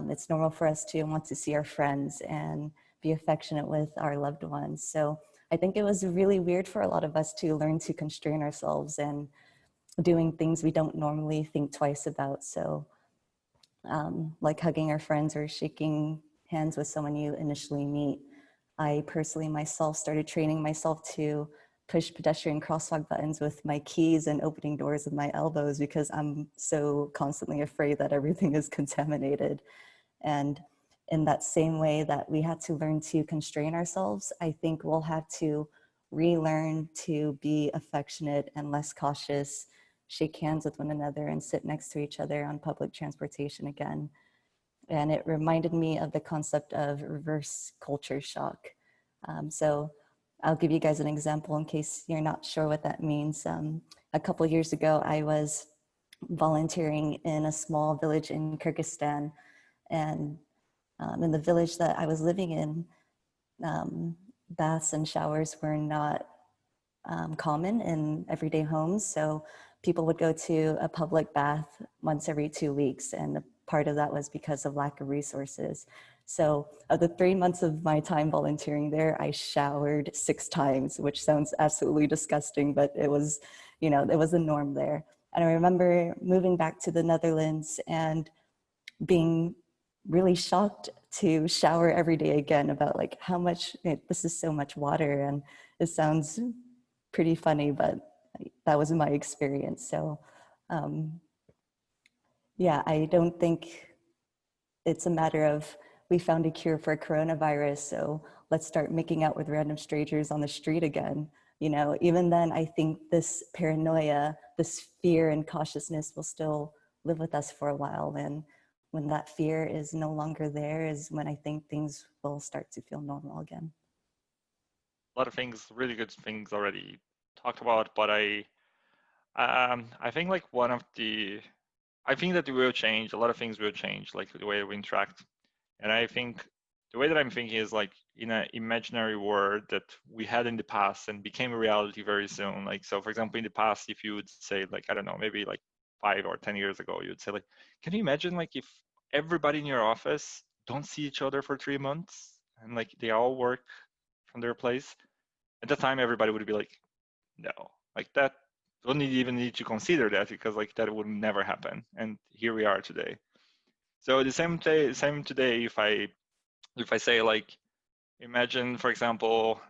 It's normal for us to want to see our friends and be affectionate with our loved ones. So I think it was really weird for a lot of us to learn to constrain ourselves and doing things we don't normally think twice about. So like hugging our friends or shaking hands with someone you initially meet. I personally myself started training myself to push pedestrian crosswalk buttons with my keys and opening doors with my elbows, because I'm so constantly afraid that everything is contaminated. And in that same way that we had to learn to constrain ourselves, I think we'll have to relearn to be affectionate and less cautious, shake hands with one another, and sit next to each other on public transportation again. And it reminded me of the concept of reverse culture shock. So I'll give you guys an example in case you're not sure what that means. A couple years ago, I was volunteering in a small village in Kyrgyzstan, and in the village that I was living in, baths and showers were not common in everyday homes. So people would go to a public bath once every 2 weeks. And part of that was because of lack of resources. So of the 3 months of my time volunteering there, I showered 6 times, which sounds absolutely disgusting, but it was, you know, it was the norm there. And I remember moving back to the Netherlands and being really shocked to shower every day again about like how much, this is so much water, and it sounds pretty funny, but that was my experience. So yeah, I don't think it's a matter of we found a cure for coronavirus, so let's start making out with random strangers on the street again. You know, even then, I think this paranoia, this fear and cautiousness will still live with us for a while. And when that fear is no longer there is when I think things will start to feel normal again. A lot of things, really good things already talked about, but I think like I think that it will change. A lot of things will change, like the way we interact. And I think the way that I'm thinking is like in an imaginary world that we had in the past and became a reality very soon. Like, so for example, in the past, if you would say like, I don't know, maybe like 5 or 10 years ago, you'd say like, can you imagine like if everybody in your office don't see each other for 3 months and like they all work from their place? At the time, everybody would be like, no, like that, don't even need to consider that because like that would never happen. And here we are today. So the same today, if I say like, imagine for example,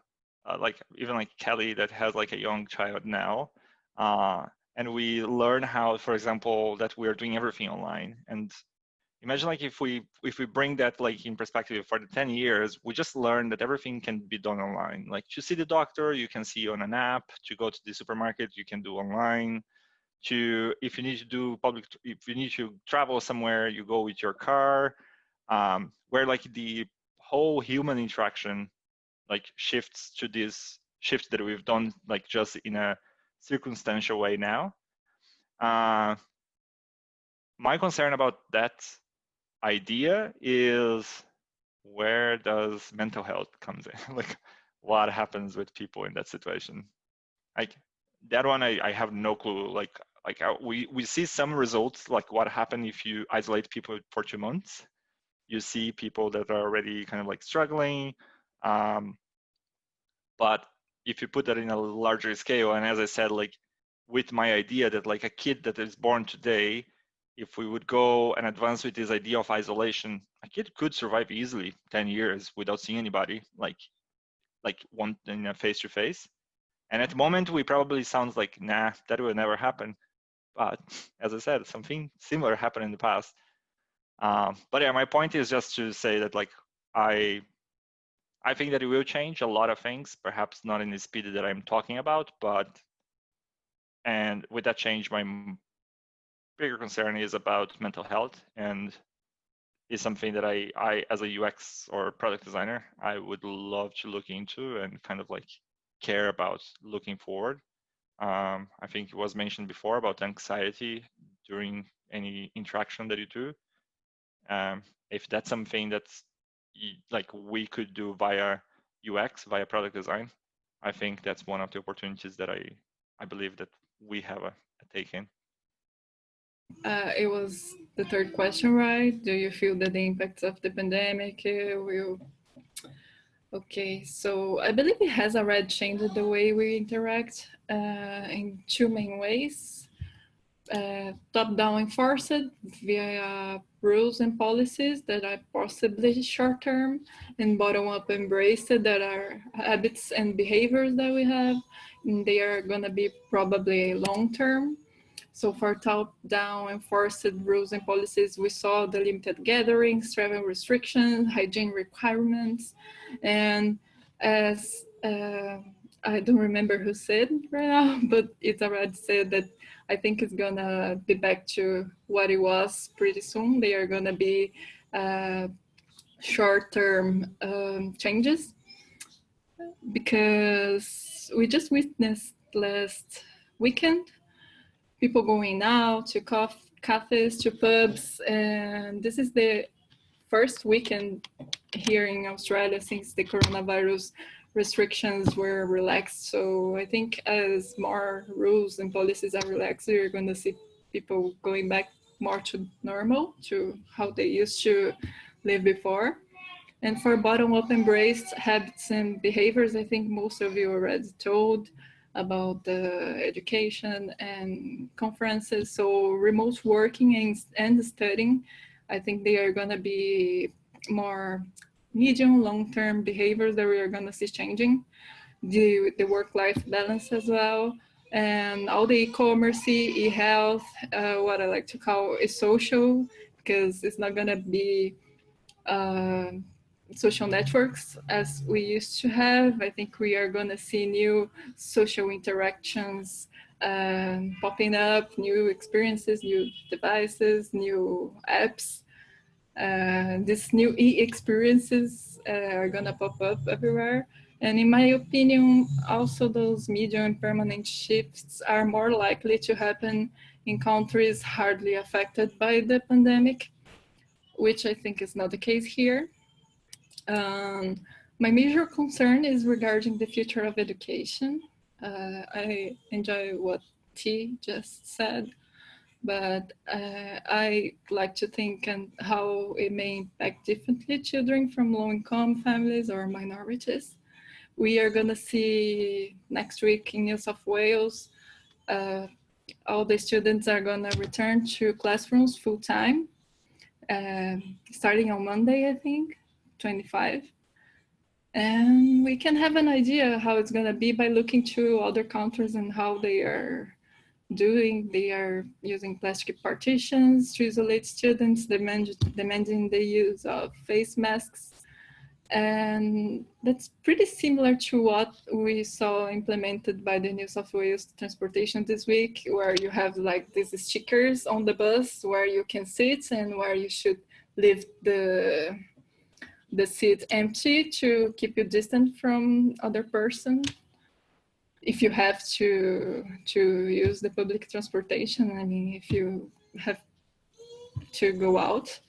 like even like Kelly that has like a young child now, and we learn how, for example, that we are doing everything online. And imagine like if we bring that like in perspective for the 10 years, we just learned that everything can be done online. Like to see the doctor, you can see on an app. To go to the supermarket, you can do online. If you need to do if you need to travel somewhere, you go with your car. Where like the whole human interaction like shifts to this shift that we've done like just in a circumstantial way now. My concern about that idea is where does mental health comes in? Like what happens with people in that situation? Like that one, I have no clue. Like we see some results, like what happened if you isolate people for 2 months. You see people that are already kind of like struggling. But if you put that in a larger scale, and as I said, like with my idea that like a kid that is born today, if we would go and advance with this idea of isolation, a kid could survive easily 10 years without seeing anybody, like one in a face-to-face. And at the moment, we probably sounds like, nah, that will never happen. But as I said, something similar happened in the past. But yeah, my point is just to say that like I think that it will change a lot of things, perhaps not in the speed that I'm talking about, and with that change, my bigger concern is about mental health, and is something that I as a UX or product designer, I would love to look into and kind of like care about looking forward. I think it was mentioned before about anxiety during any interaction that you do. If that's something that's like we could do via UX, via product design, I think that's one of the opportunities that I believe that we have a take in. It was the third question, right? Do you feel that the impacts of the pandemic will... Okay, so I believe it has already changed the way we interact in 2 main ways. Top-down enforced via rules and policies that are possibly short-term, and bottom-up embraced that are habits and behaviors that we have, and they are going to be probably long-term. So for top-down enforced rules and policies, we saw the limited gatherings, travel restrictions, hygiene requirements, and as I don't remember who said right now, but it's already said that I think it's gonna be back to what it was pretty soon. They are gonna be short-term changes. because we just witnessed last weekend people going out to cafes, to pubs, and this is the first weekend here in Australia since the coronavirus restrictions were relaxed. So I think as more rules and policies are relaxed, you're going to see people going back more to normal, to how they used to live before. And for bottom-up embraced habits and behaviors, I think most of you already told about the education and conferences. So remote working and studying, I think they are going to be more medium, long-term behaviors that we are going to see changing. The work-life balance as well, and all the e-commerce, e-health, what I like to call is social, because it's not going to be social networks as we used to have. I think we are going to see new social interactions popping up, new experiences, new devices, new apps. These new e-experiences are going to pop up everywhere. And in my opinion, also those medium and permanent shifts are more likely to happen in countries hardly affected by the pandemic, which I think is not the case here. My major concern is regarding the future of education. I enjoy what T just said, but I like to think and how it may impact differently children from low-income families or minorities. We are going to see next week in New South Wales, all the students are going to return to classrooms full-time, starting on Monday, I think, 25. And we can have an idea how it's going to be by looking to other countries and how they are doing. They are using plastic partitions to isolate students, demanding the use of face masks. And that's pretty similar to what we saw implemented by the New South Wales Transportation this week, where you have like these stickers on the bus where you can sit and where you should leave the seat empty to keep you distant from other person if you have to use the public transportation. I mean, if you have to go out.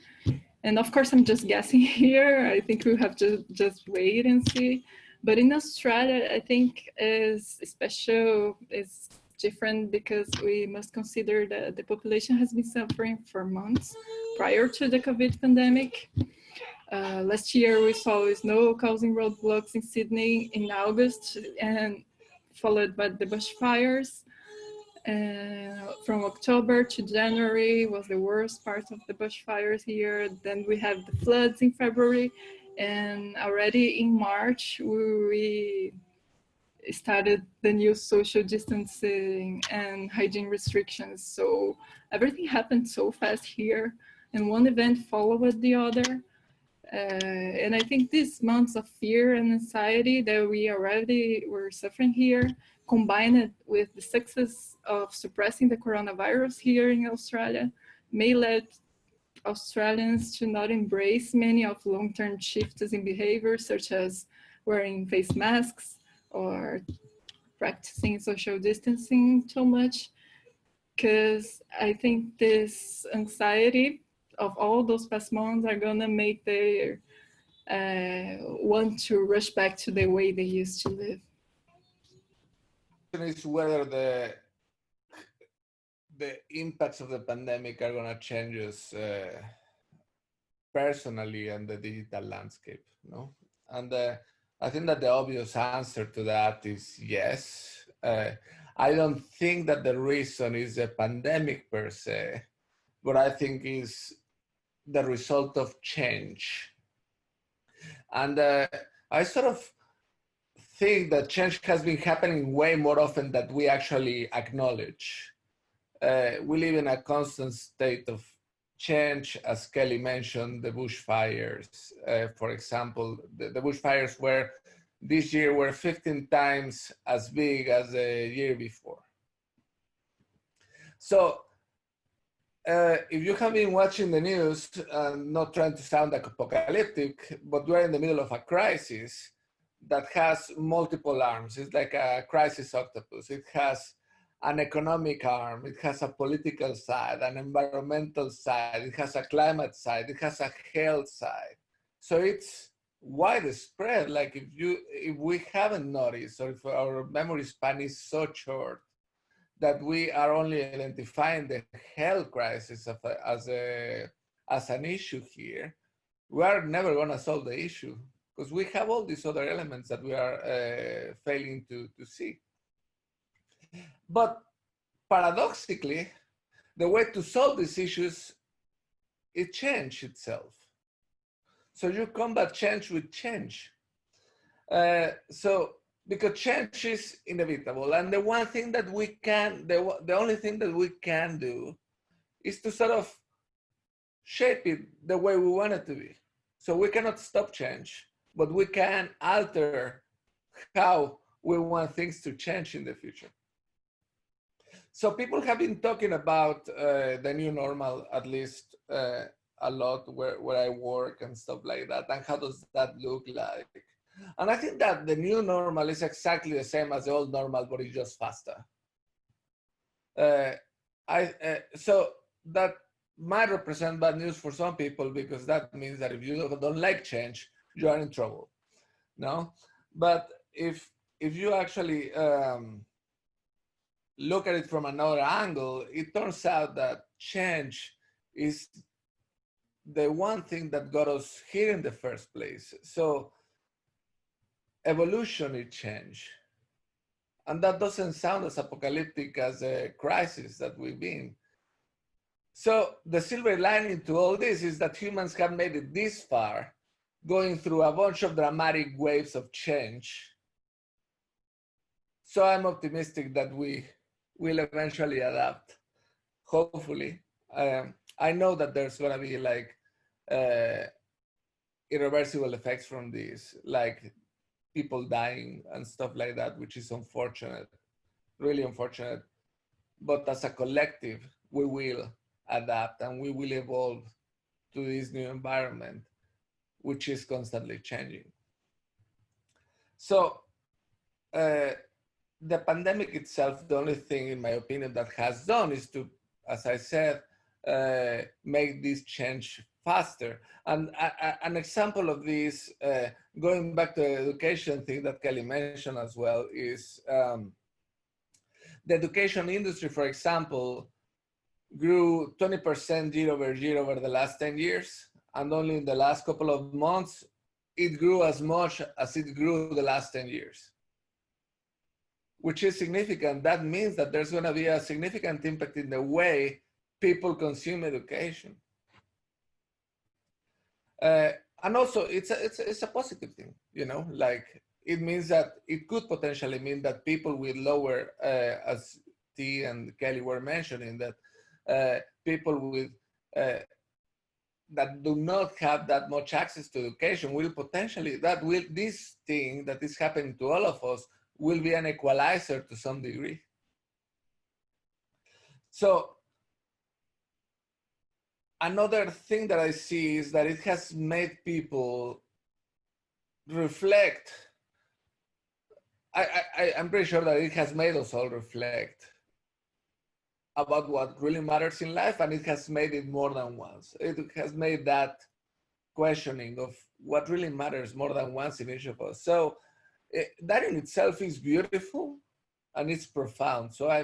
And of course, I'm just guessing here. I think we have to just wait and see. But in Australia, I think is special, is different because we must consider that the population has been suffering for months prior to the COVID pandemic. Last year, we saw snow causing roadblocks in Sydney in August, and followed by the bushfires. From October to January was the worst part of the bushfires here. Then we have the floods in February, and already in March we started the new social distancing and hygiene restrictions. So everything happened so fast here, and one event followed the other. And I think these months of fear and anxiety that we already were suffering here, combined with the success of suppressing the coronavirus here in Australia, may lead Australians to not embrace many of long-term shifts in behavior, such as wearing face masks or practicing social distancing too much, because I think this anxiety of all those past months are gonna make their want to rush back to the way they used to live. Is whether the impacts of the pandemic are going to change us personally and the digital landscape, no? And I think that the obvious answer to that is yes. I don't think that the reason is a pandemic per se, but I think is the result of change. And I sort of think that change has been happening way more often than we actually acknowledge. We live in a constant state of change, as Kelly mentioned, the bushfires. For example, the bushfires were this year were 15 times as big as the year before. So if you have been watching the news, not trying to sound apocalyptic, but we're in the middle of a crisis, that has multiple arms. It's like a crisis octopus. It has an economic arm, it has a political side, an environmental side, it has a climate side, it has a health side. So it's widespread. Like if we haven't noticed, or if our memory span is so short that we are only identifying the health crisis as an issue here, we are never going to solve the issue, because we have all these other elements that we are failing to see. But paradoxically, the way to solve these issues is change itself. So you combat change with change. Because change is inevitable, and the one thing that we can, the only thing that we can do is to sort of shape it the way we want it to be. So we cannot stop change, but we can alter how we want things to change in the future. So people have been talking about the new normal, at least a lot where I work and stuff like that, and how does that look like? And I think that the new normal is exactly the same as the old normal, but it's just faster. So that might represent bad news for some people, because that means that if you don't like change, you are in trouble. No, but if you actually look at it from another angle, it turns out that change is the one thing that got us here in the first place. So evolution is change. And that doesn't sound as apocalyptic as a crisis that we've been. So the silver lining to all this is that humans have made it this far, going through a bunch of dramatic waves of change. So I'm optimistic that we will eventually adapt, hopefully. I know that there's gonna be like irreversible effects from this, like people dying and stuff like that, which is unfortunate, really unfortunate. But as a collective, we will adapt and we will evolve to this new environment, which is constantly changing. So the pandemic itself, the only thing in my opinion that has done is to, as I said, make this change faster. And an example of this, going back to the education thing that Kelly mentioned as well, is the education industry, for example, grew 20% year over year over the last 10 years. And only in the last couple of months, it grew as much as it grew the last 10 years, which is significant. That means that there's going to be a significant impact in the way people consume education. And also, it's a positive thing, you know, like it means that it could potentially mean that people with lower, as T and Kelly were mentioning, that people with that do not have that much access to education will potentially, this thing that is happening to all of us will be an equalizer to some degree. So another thing that I see is that it has made people reflect. I'm pretty sure that it has made us all reflect about what really matters in life, and it has made it more than once. It has made that questioning of what really matters more than once in each of us. So that in itself is beautiful and it's profound. So I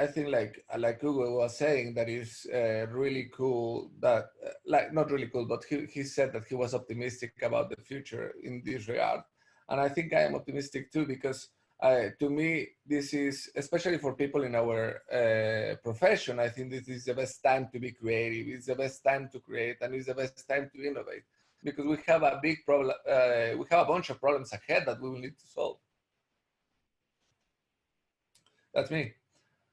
think like Hugo was saying, that is really cool that, like, not really cool, but he said that he was optimistic about the future in this regard. And I think I am optimistic too, because to me, this is, especially for people in our profession, I think this is the best time to be creative. It's the best time to create, and it's the best time to innovate, because we have a big problem, we have a bunch of problems ahead that we will need to solve. That's me.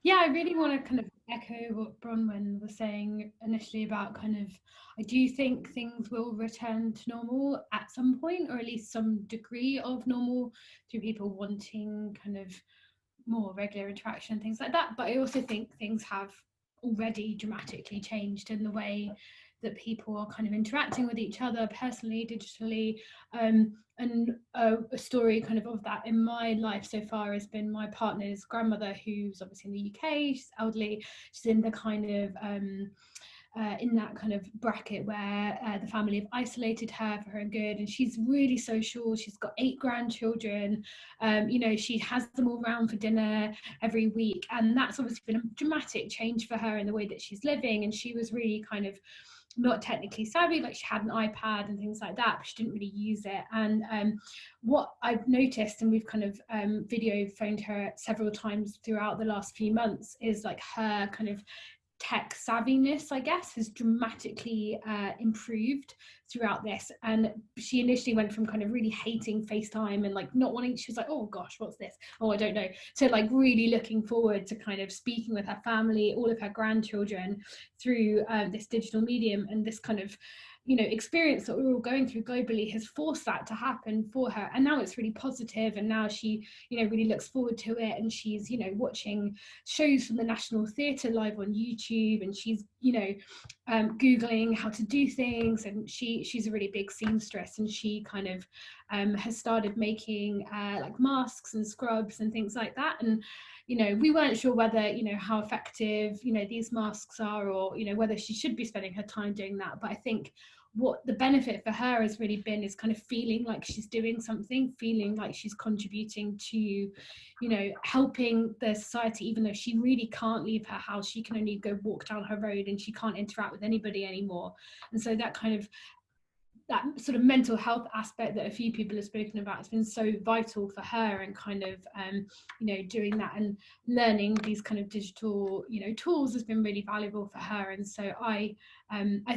Yeah, I really want to kind of echo what Bronwen was saying initially about kind of, I do think things will return to normal at some point, or at least some degree of normal, through people wanting kind of more regular interaction and things like that. But I also think things have already dramatically changed in the way that people are kind of interacting with each other personally, digitally. And a story kind of that in my life so far has been my partner's grandmother, who's obviously in the UK. She's elderly. She's in the kind of in that kind of bracket where the family have isolated her for her own good, and she's really social. She's got 8 grandchildren. You know, she has them all round for dinner every week, and that's obviously been a dramatic change for her in the way that she's living. And she was really kind of not technically savvy, like she had an iPad and things like that, but she didn't really use it. And what I've noticed, and we've kind of video phoned her several times throughout the last few months, is like her kind of tech savviness, I guess, has dramatically improved throughout this. And she initially went from kind of really hating FaceTime and like not wanting, she was like, oh gosh, what's this? Oh, I don't know. So like really looking forward to kind of speaking with her family, all of her grandchildren through this digital medium. And this kind of, you know, experience that we're all going through globally has forced that to happen for her. And now it's really positive, and now she, you know, really looks forward to it. And she's, you know, watching shows from the National Theatre live on YouTube, and she's, you know, Googling how to do things. And she's a really big seamstress, and she kind of has started making like masks and scrubs and things like that. And you know, we weren't sure whether, you know, how effective, you know, these masks are, or, you know, whether she should be spending her time doing that. But I think what the benefit for her has really been is kind of feeling like she's doing something, feeling like she's contributing to, you know, helping the society, even though she really can't leave her house. She can only go walk down her road, and she can't interact with anybody anymore. And so that kind of, that sort of mental health aspect that a few people have spoken about has been so vital for her, and kind of you know, doing that and learning these kind of digital, you know, tools has been really valuable for her. And so I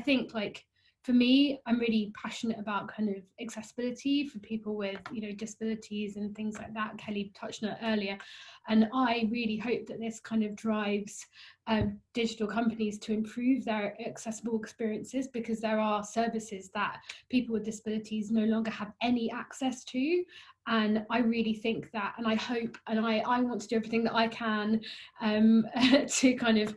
think, like, for me, I'm really passionate about kind of accessibility for people with, you know, disabilities and things like that. Kelly touched on it earlier, and I really hope that this kind of drives digital companies to improve their accessible experiences, because there are services that people with disabilities no longer have any access to. And I really think that, and I hope, and I want to do everything that I can to kind of,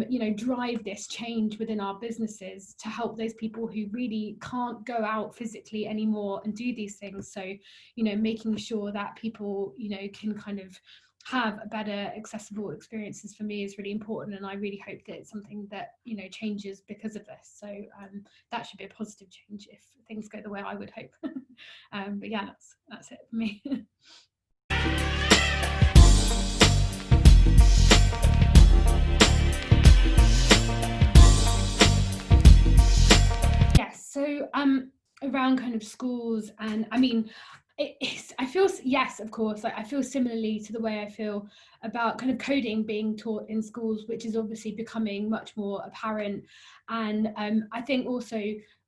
you know, drive this change within our businesses to help those people who really can't go out physically anymore and do these things. So, you know, making sure that people, you know, can kind of have a better accessible experiences for me is really important. And I really hope that it's something that, you know, changes because of this. So that should be a positive change if things go the way I would hope. But yeah, that's it for me. Yes, so around kind of schools, and I mean, I feel, yes, of course, like I feel similarly to the way I feel about kind of coding being taught in schools, which is obviously becoming much more apparent. And I think also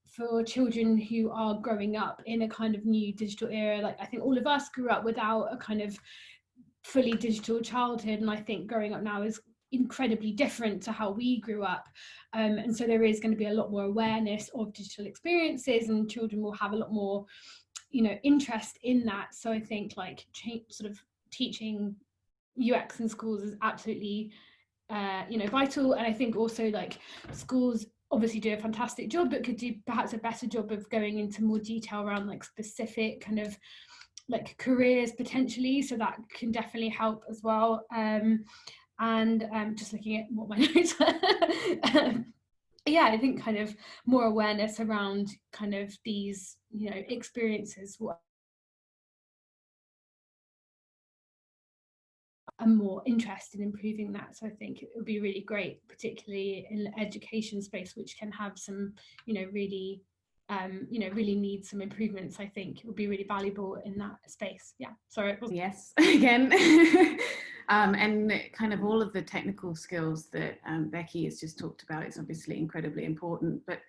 for children who are growing up in a kind of new digital era, like I think all of us grew up without a kind of fully digital childhood, and I think growing up now is incredibly different to how we grew up. And so there is going to be a lot more awareness of digital experiences, and children will have a lot more, you know, interest in that. So I think like sort of teaching UX in schools is absolutely you know, vital. And I think also like schools obviously do a fantastic job, but could do perhaps a better job of going into more detail around like specific kind of like careers potentially. So that can definitely help as well. And just looking at what my notes are. Yeah, I think kind of more awareness around kind of these, you know, experiences, what I'm more interested in improving that. So I think it would be really great, particularly in the education space, which can have some, you know, really really need some improvements. I think it would be really valuable in that space. Yeah, sorry. Yes, again. And kind of all of the technical skills that Becky has just talked about is obviously incredibly important. But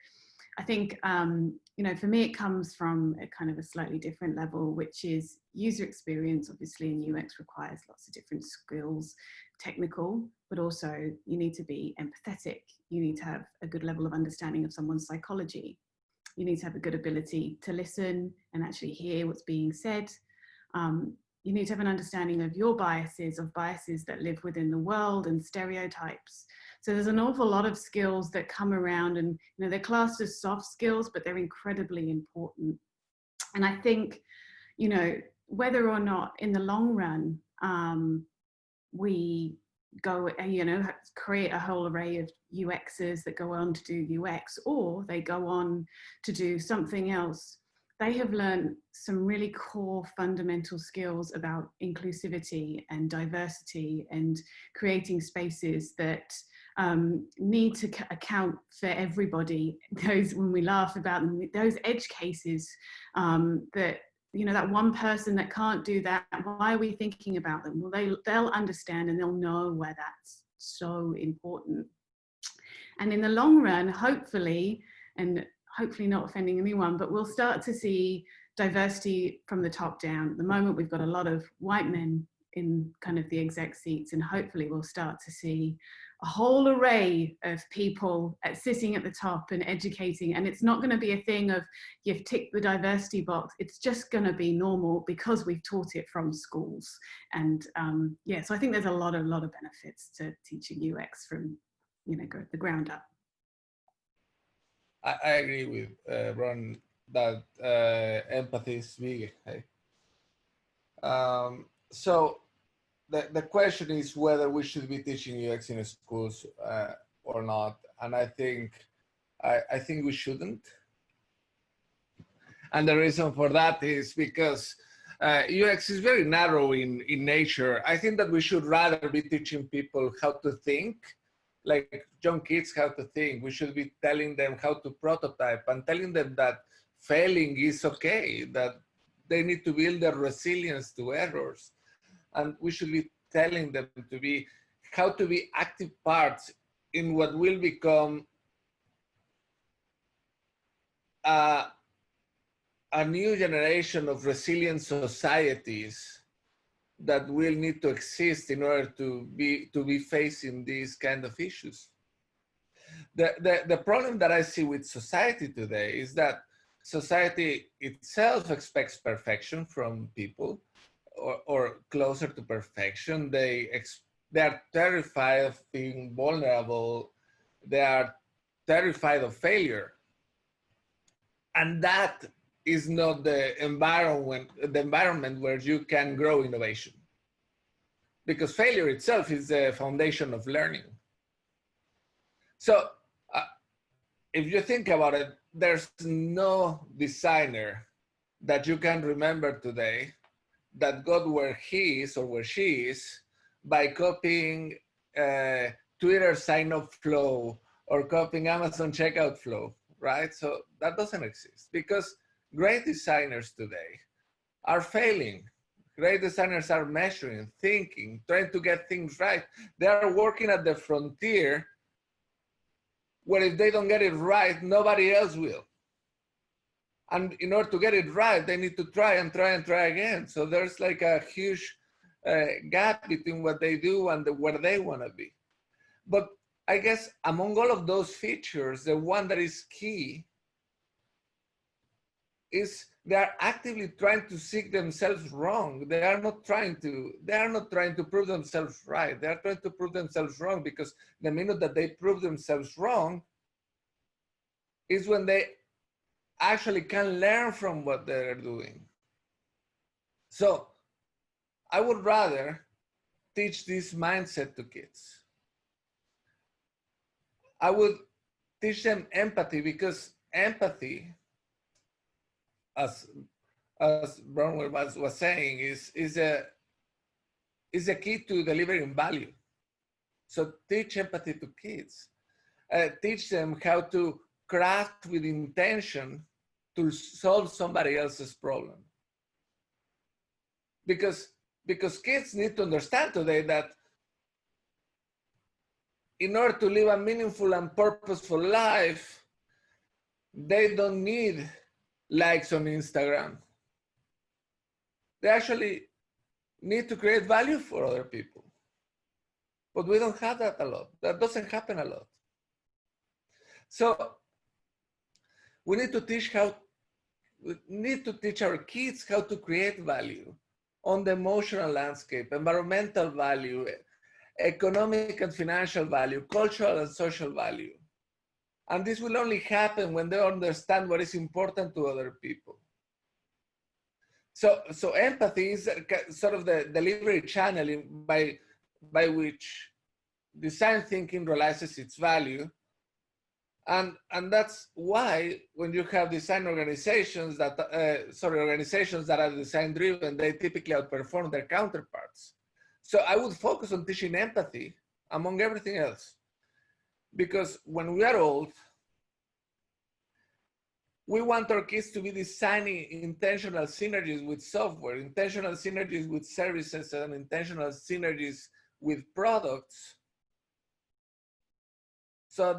I think, you know, for me, it comes from a kind of a slightly different level, which is user experience. Obviously, in UX requires lots of different skills, technical, but also you need to be empathetic. You need to have a good level of understanding of someone's psychology. You need to have a good ability to listen and actually hear what's being said. You need to have an understanding of your biases, of biases that live within the world, and stereotypes. So there's an awful lot of skills that come around, and they're classed as soft skills, but they're incredibly important. And I think, whether or not in the long run we go, create a whole array of UXers that go on to do UX, or they go on to do something else, they have learned some really core fundamental skills about inclusivity and diversity and creating spaces that need to account for everybody. Those, when we laugh about them, those edge cases that, that one person that can't do that, why are we thinking about them? Well, they'll understand and they'll know why that's so important. And in the long run, hopefully not offending anyone, but we'll start to see diversity from the top down. At the moment, we've got a lot of white men in kind of the exec seats, and hopefully we'll start to see a whole array of people sitting at the top and educating. And it's not going to be a thing of you've ticked the diversity box. It's just going to be normal because we've taught it from schools. And so I think there's a lot of benefits to teaching UX from the ground up. I agree with Bron that empathy is big. Hey? So the question is whether we should be teaching UX in schools or not, and I think we shouldn't. And the reason for that is because UX is very narrow in nature. I think that we should rather be teaching people how to think, like young kids how to think. We should be telling them how to prototype and telling them that failing is okay, that they need to build their resilience to errors. And we should be telling them how to be active parts in what will become a new generation of resilient societies that will need to exist in order to be facing these kind of issues. The problem that I see with society today is that society itself expects perfection from people, or closer to perfection. They are terrified of being vulnerable. They are terrified of failure. And that is not the environment where you can grow innovation. Because failure itself is the foundation of learning. So if you think about it, there's no designer that you can remember today that got where he is or where she is by copying Twitter sign-up flow or copying Amazon checkout flow, right? So that doesn't exist, because great designers today are failing. Great designers are measuring, thinking, trying to get things right. They are working at the frontier where if they don't get it right, nobody else will. And in order to get it right, they need to try and try and try again. So there's like a huge gap between what they do and where they want to be. But I guess among all of those features, the one that is key is they are actively trying to seek themselves wrong. They are not trying to prove themselves right. They are trying to prove themselves wrong, because the minute that they prove themselves wrong is when they actually can learn from what they're doing. So I would rather teach this mindset to kids. I would teach them empathy, because empathy, as Bronwen was saying, is a key to delivering value. So teach empathy to kids. Teach them how to craft with intention to solve somebody else's problem. Because kids need to understand today that in order to live a meaningful and purposeful life, they don't need likes on Instagram. They actually need to create value for other people. But we don't have that a lot. That doesn't happen a lot. So we need to teach our kids how to create value on the emotional landscape, environmental value, economic and financial value, cultural and social value. And this will only happen when they understand what is important to other people. So empathy is sort of the delivery channel by which design thinking realizes its value. And that's why when you have design organizations that, organizations that are design driven, they typically outperform their counterparts. So I would focus on teaching empathy among everything else. Because when we are old, we want our kids to be designing intentional synergies with software, intentional synergies with services, and intentional synergies with products. So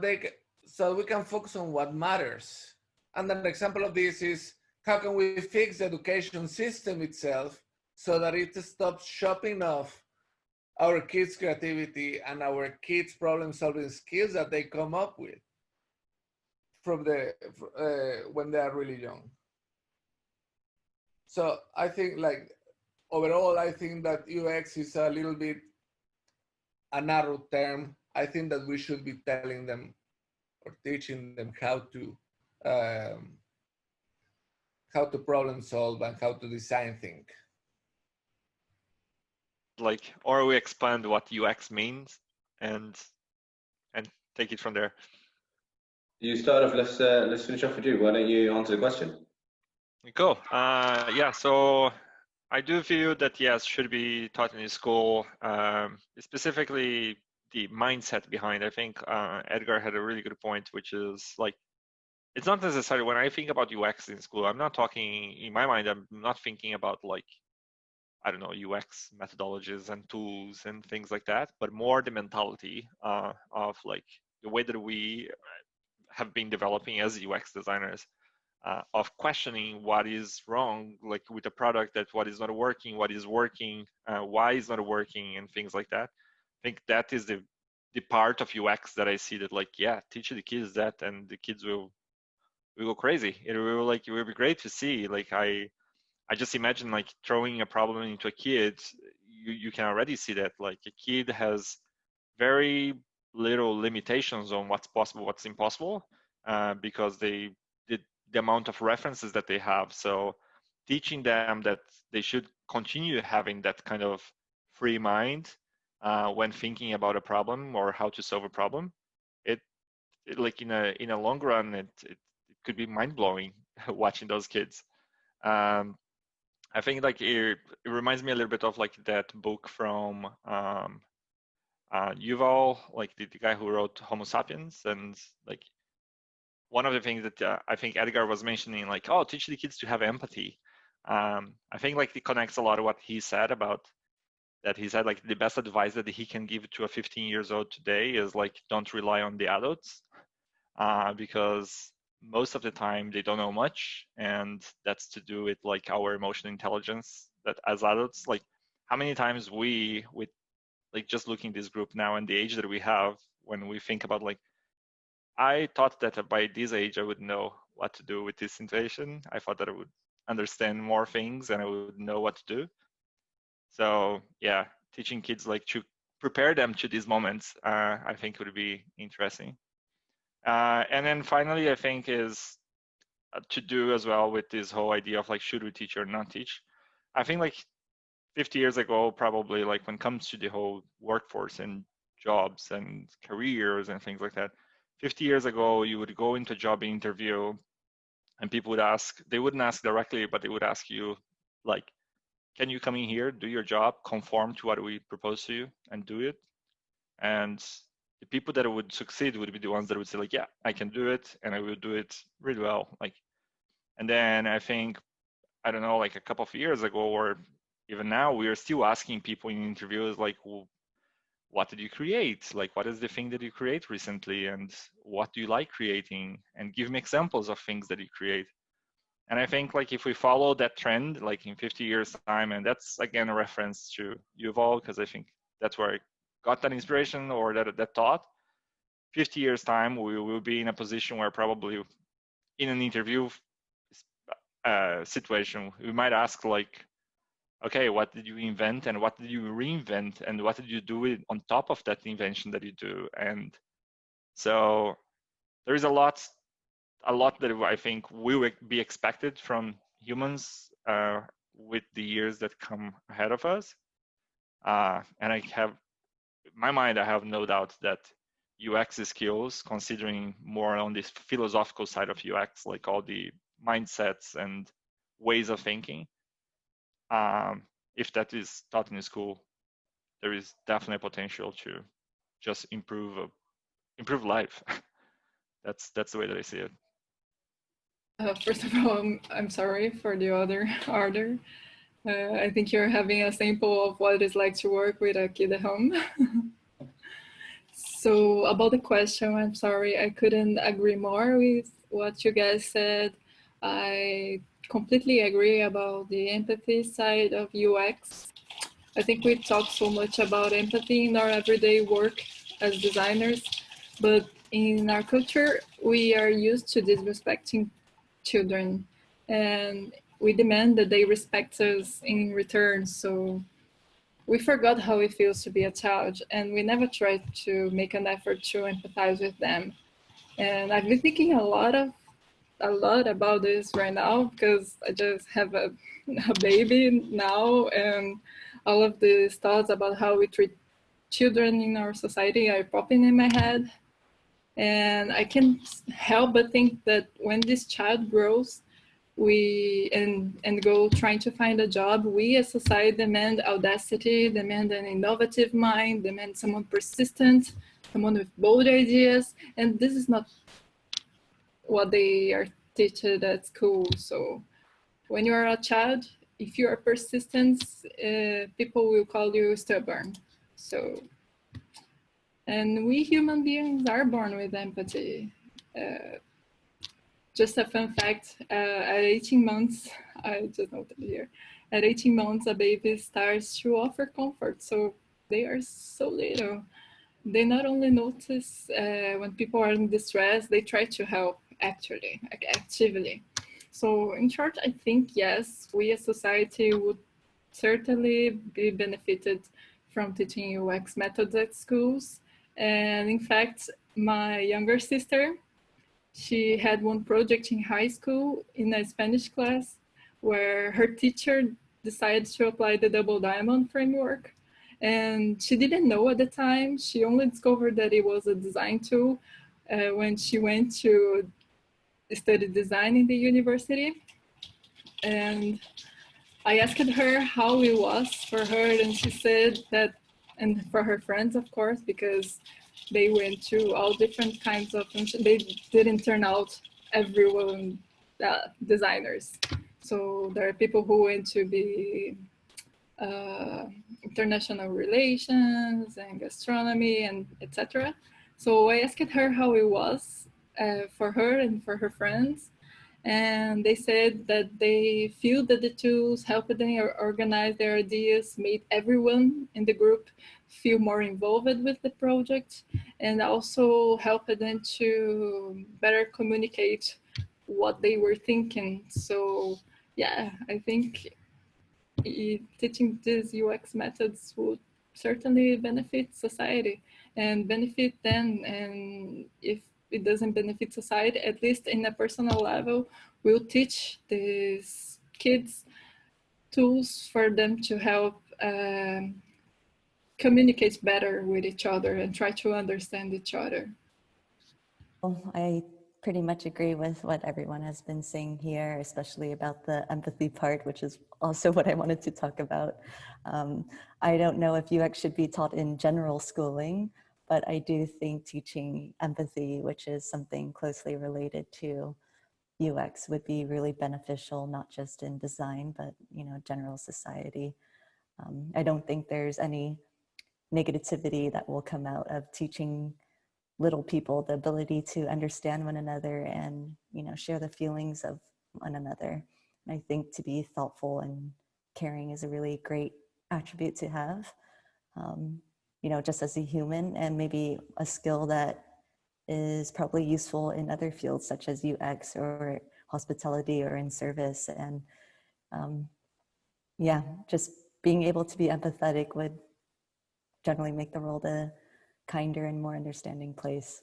we can focus on what matters. And an example of this is, how can we fix the education system itself so that it stops chopping off our kids' creativity and our kids' problem-solving skills that they come up with from when they are really young. So I think, like, overall, I think that UX is a little bit a narrow term. I think that we should be telling them or teaching them how to problem solve and how to design think. Like, or we expand what UX means and take it from there. You start off. Let's finish off with you. Why don't you answer the question? Cool. Yeah. So I do feel that yes, should be taught in school. Specifically, the mindset behind. I think Edgar had a really good point, which is like, it's not necessarily when I think about UX in school. I'm not talking in my mind. I'm not thinking about, like, I don't know, UX methodologies and tools and things like that, but more the mentality of like the way that we have been developing as UX designers, of questioning what is wrong, like with the product, that what is not working, what is working, why is not working, and things like that. I think that is the part of UX that I see that, like, yeah, teach the kids that, and the kids will go crazy. It will be great to see. Like, I just imagine, like, throwing a problem into a kid. You can already see that, like, a kid has very little limitations on what's possible, what's impossible, because the amount of references that they have. So teaching them that they should continue having that kind of free mind when thinking about a problem or how to solve a problem, it like in a long run, it could be mind blowing watching those kids. I think, like, it reminds me a little bit of, like, that book from Yuval, like the guy who wrote Homo Sapiens. And, like, one of the things that I think Edgar was mentioning, like, oh, teach the kids to have empathy. I think, like, it connects a lot of what he said about that. He said, like, the best advice that he can give to a 15-year-old today is, like, don't rely on the adults, because most of the time they don't know much, and that's to do with, like, our emotional intelligence. That as adults, like, how many times we, with, like, just looking this group now and the age that we have, when we think about, like, I thought that by this age I would know what to do with this situation. I thought that I would understand more things and I would know what to do. So yeah, teaching kids, like, to prepare them to these moments, I think would be interesting. And then finally, I think is to do as well with this whole idea of, like, should we teach or not teach? I think, like, 50 years ago, probably, like, when it comes to the whole workforce and jobs and careers and things like that, 50 years ago, you would go into a job interview and people would ask, they wouldn't ask directly, but they would ask you, like, can you come in here, do your job, conform to what we propose to you, and do it? And the people that would succeed would be the ones that would say, like, yeah, I can do it, and I will do it really well. Like, and then I think, I don't know, like a couple of years ago, or even now, we are still asking people in interviews, like, well, what did you create? Like, what is the thing that you create recently, and what do you like creating? And give me examples of things that you create. And I think, like, if we follow that trend, like in 50 years time, and that's again a reference to Yuval, because I think that's where I got that inspiration or that thought. 50 years time, we will be in a position where probably in an interview situation, we might ask, like, okay, what did you invent and what did you reinvent and what did you do on top of that invention that you do? And so there is a lot that I think will be expected from humans with the years that come ahead of us. And I have, in my mind, I have no doubt that UX skills, considering more on this philosophical side of UX, like all the mindsets and ways of thinking, if that is taught in school, there is definitely potential to just improve life. That's the way that I see it. First of all, I'm sorry for the other order. I think you're having a sample of what it's like to work with a kid at home. So about the question, I'm sorry, I couldn't agree more with what you guys said. I completely agree about the empathy side of UX. I think we talk so much about empathy in our everyday work as designers, but in our culture, we are used to disrespecting children, and we demand that they respect us in return. So we forgot how it feels to be a child, and we never tried to make an effort to empathize with them. And I've been thinking a lot about this right now because I just have a baby now, and all of these thoughts about how we treat children in our society are popping in my head. And I can't help but think that when this child grows, and go trying to find a job, we as society demand audacity, demand an innovative mind, demand someone persistent, someone with bold ideas, and this is not what they are taught at school. So when you are a child, if you are persistent, people will call you stubborn. So, and we human beings are born with empathy. Just a fun fact, at 18 months, I just noted here, at 18 months, a baby starts to offer comfort. So they are so little. They not only notice when people are in distress, they try to help actually, like actively. So in short, I think, yes, we as society would certainly be benefited from teaching UX methods at schools. And in fact, my younger sister, she had one project in high school in a Spanish class where her teacher decided to apply the double diamond framework. And she didn't know at the time. She only discovered that it was a design tool when she went to study design in the university. And I asked her how it was for her, and she said that, and for her friends, of course, because they went to all different kinds of, they didn't turn out everyone designers. So there are people who went to be international relations and gastronomy and etc. So I asked her how it was for her and for her friends. And they said that they feel that the tools helped them organize their ideas, made everyone in the group feel more involved with the project, and also helped them to better communicate what they were thinking. So yeah, I think teaching these UX methods would certainly benefit society and benefit them. And if it doesn't benefit society, at least in a personal level, we'll teach these kids tools for them to help communicate better with each other and try to understand each other. Well, I pretty much agree with what everyone has been saying here, especially about the empathy part, which is also what I wanted to talk about. I don't know if UX should be taught in general schooling, but I do think teaching empathy, which is something closely related to UX, would be really beneficial, not just in design, but general society. I don't think there's any negativity that will come out of teaching little people the ability to understand one another and share the feelings of one another. And I think to be thoughtful and caring is a really great attribute to have, just as a human, and maybe a skill that is probably useful in other fields such as UX or hospitality or in service. And yeah, just being able to be empathetic would generally make the world a kinder and more understanding place.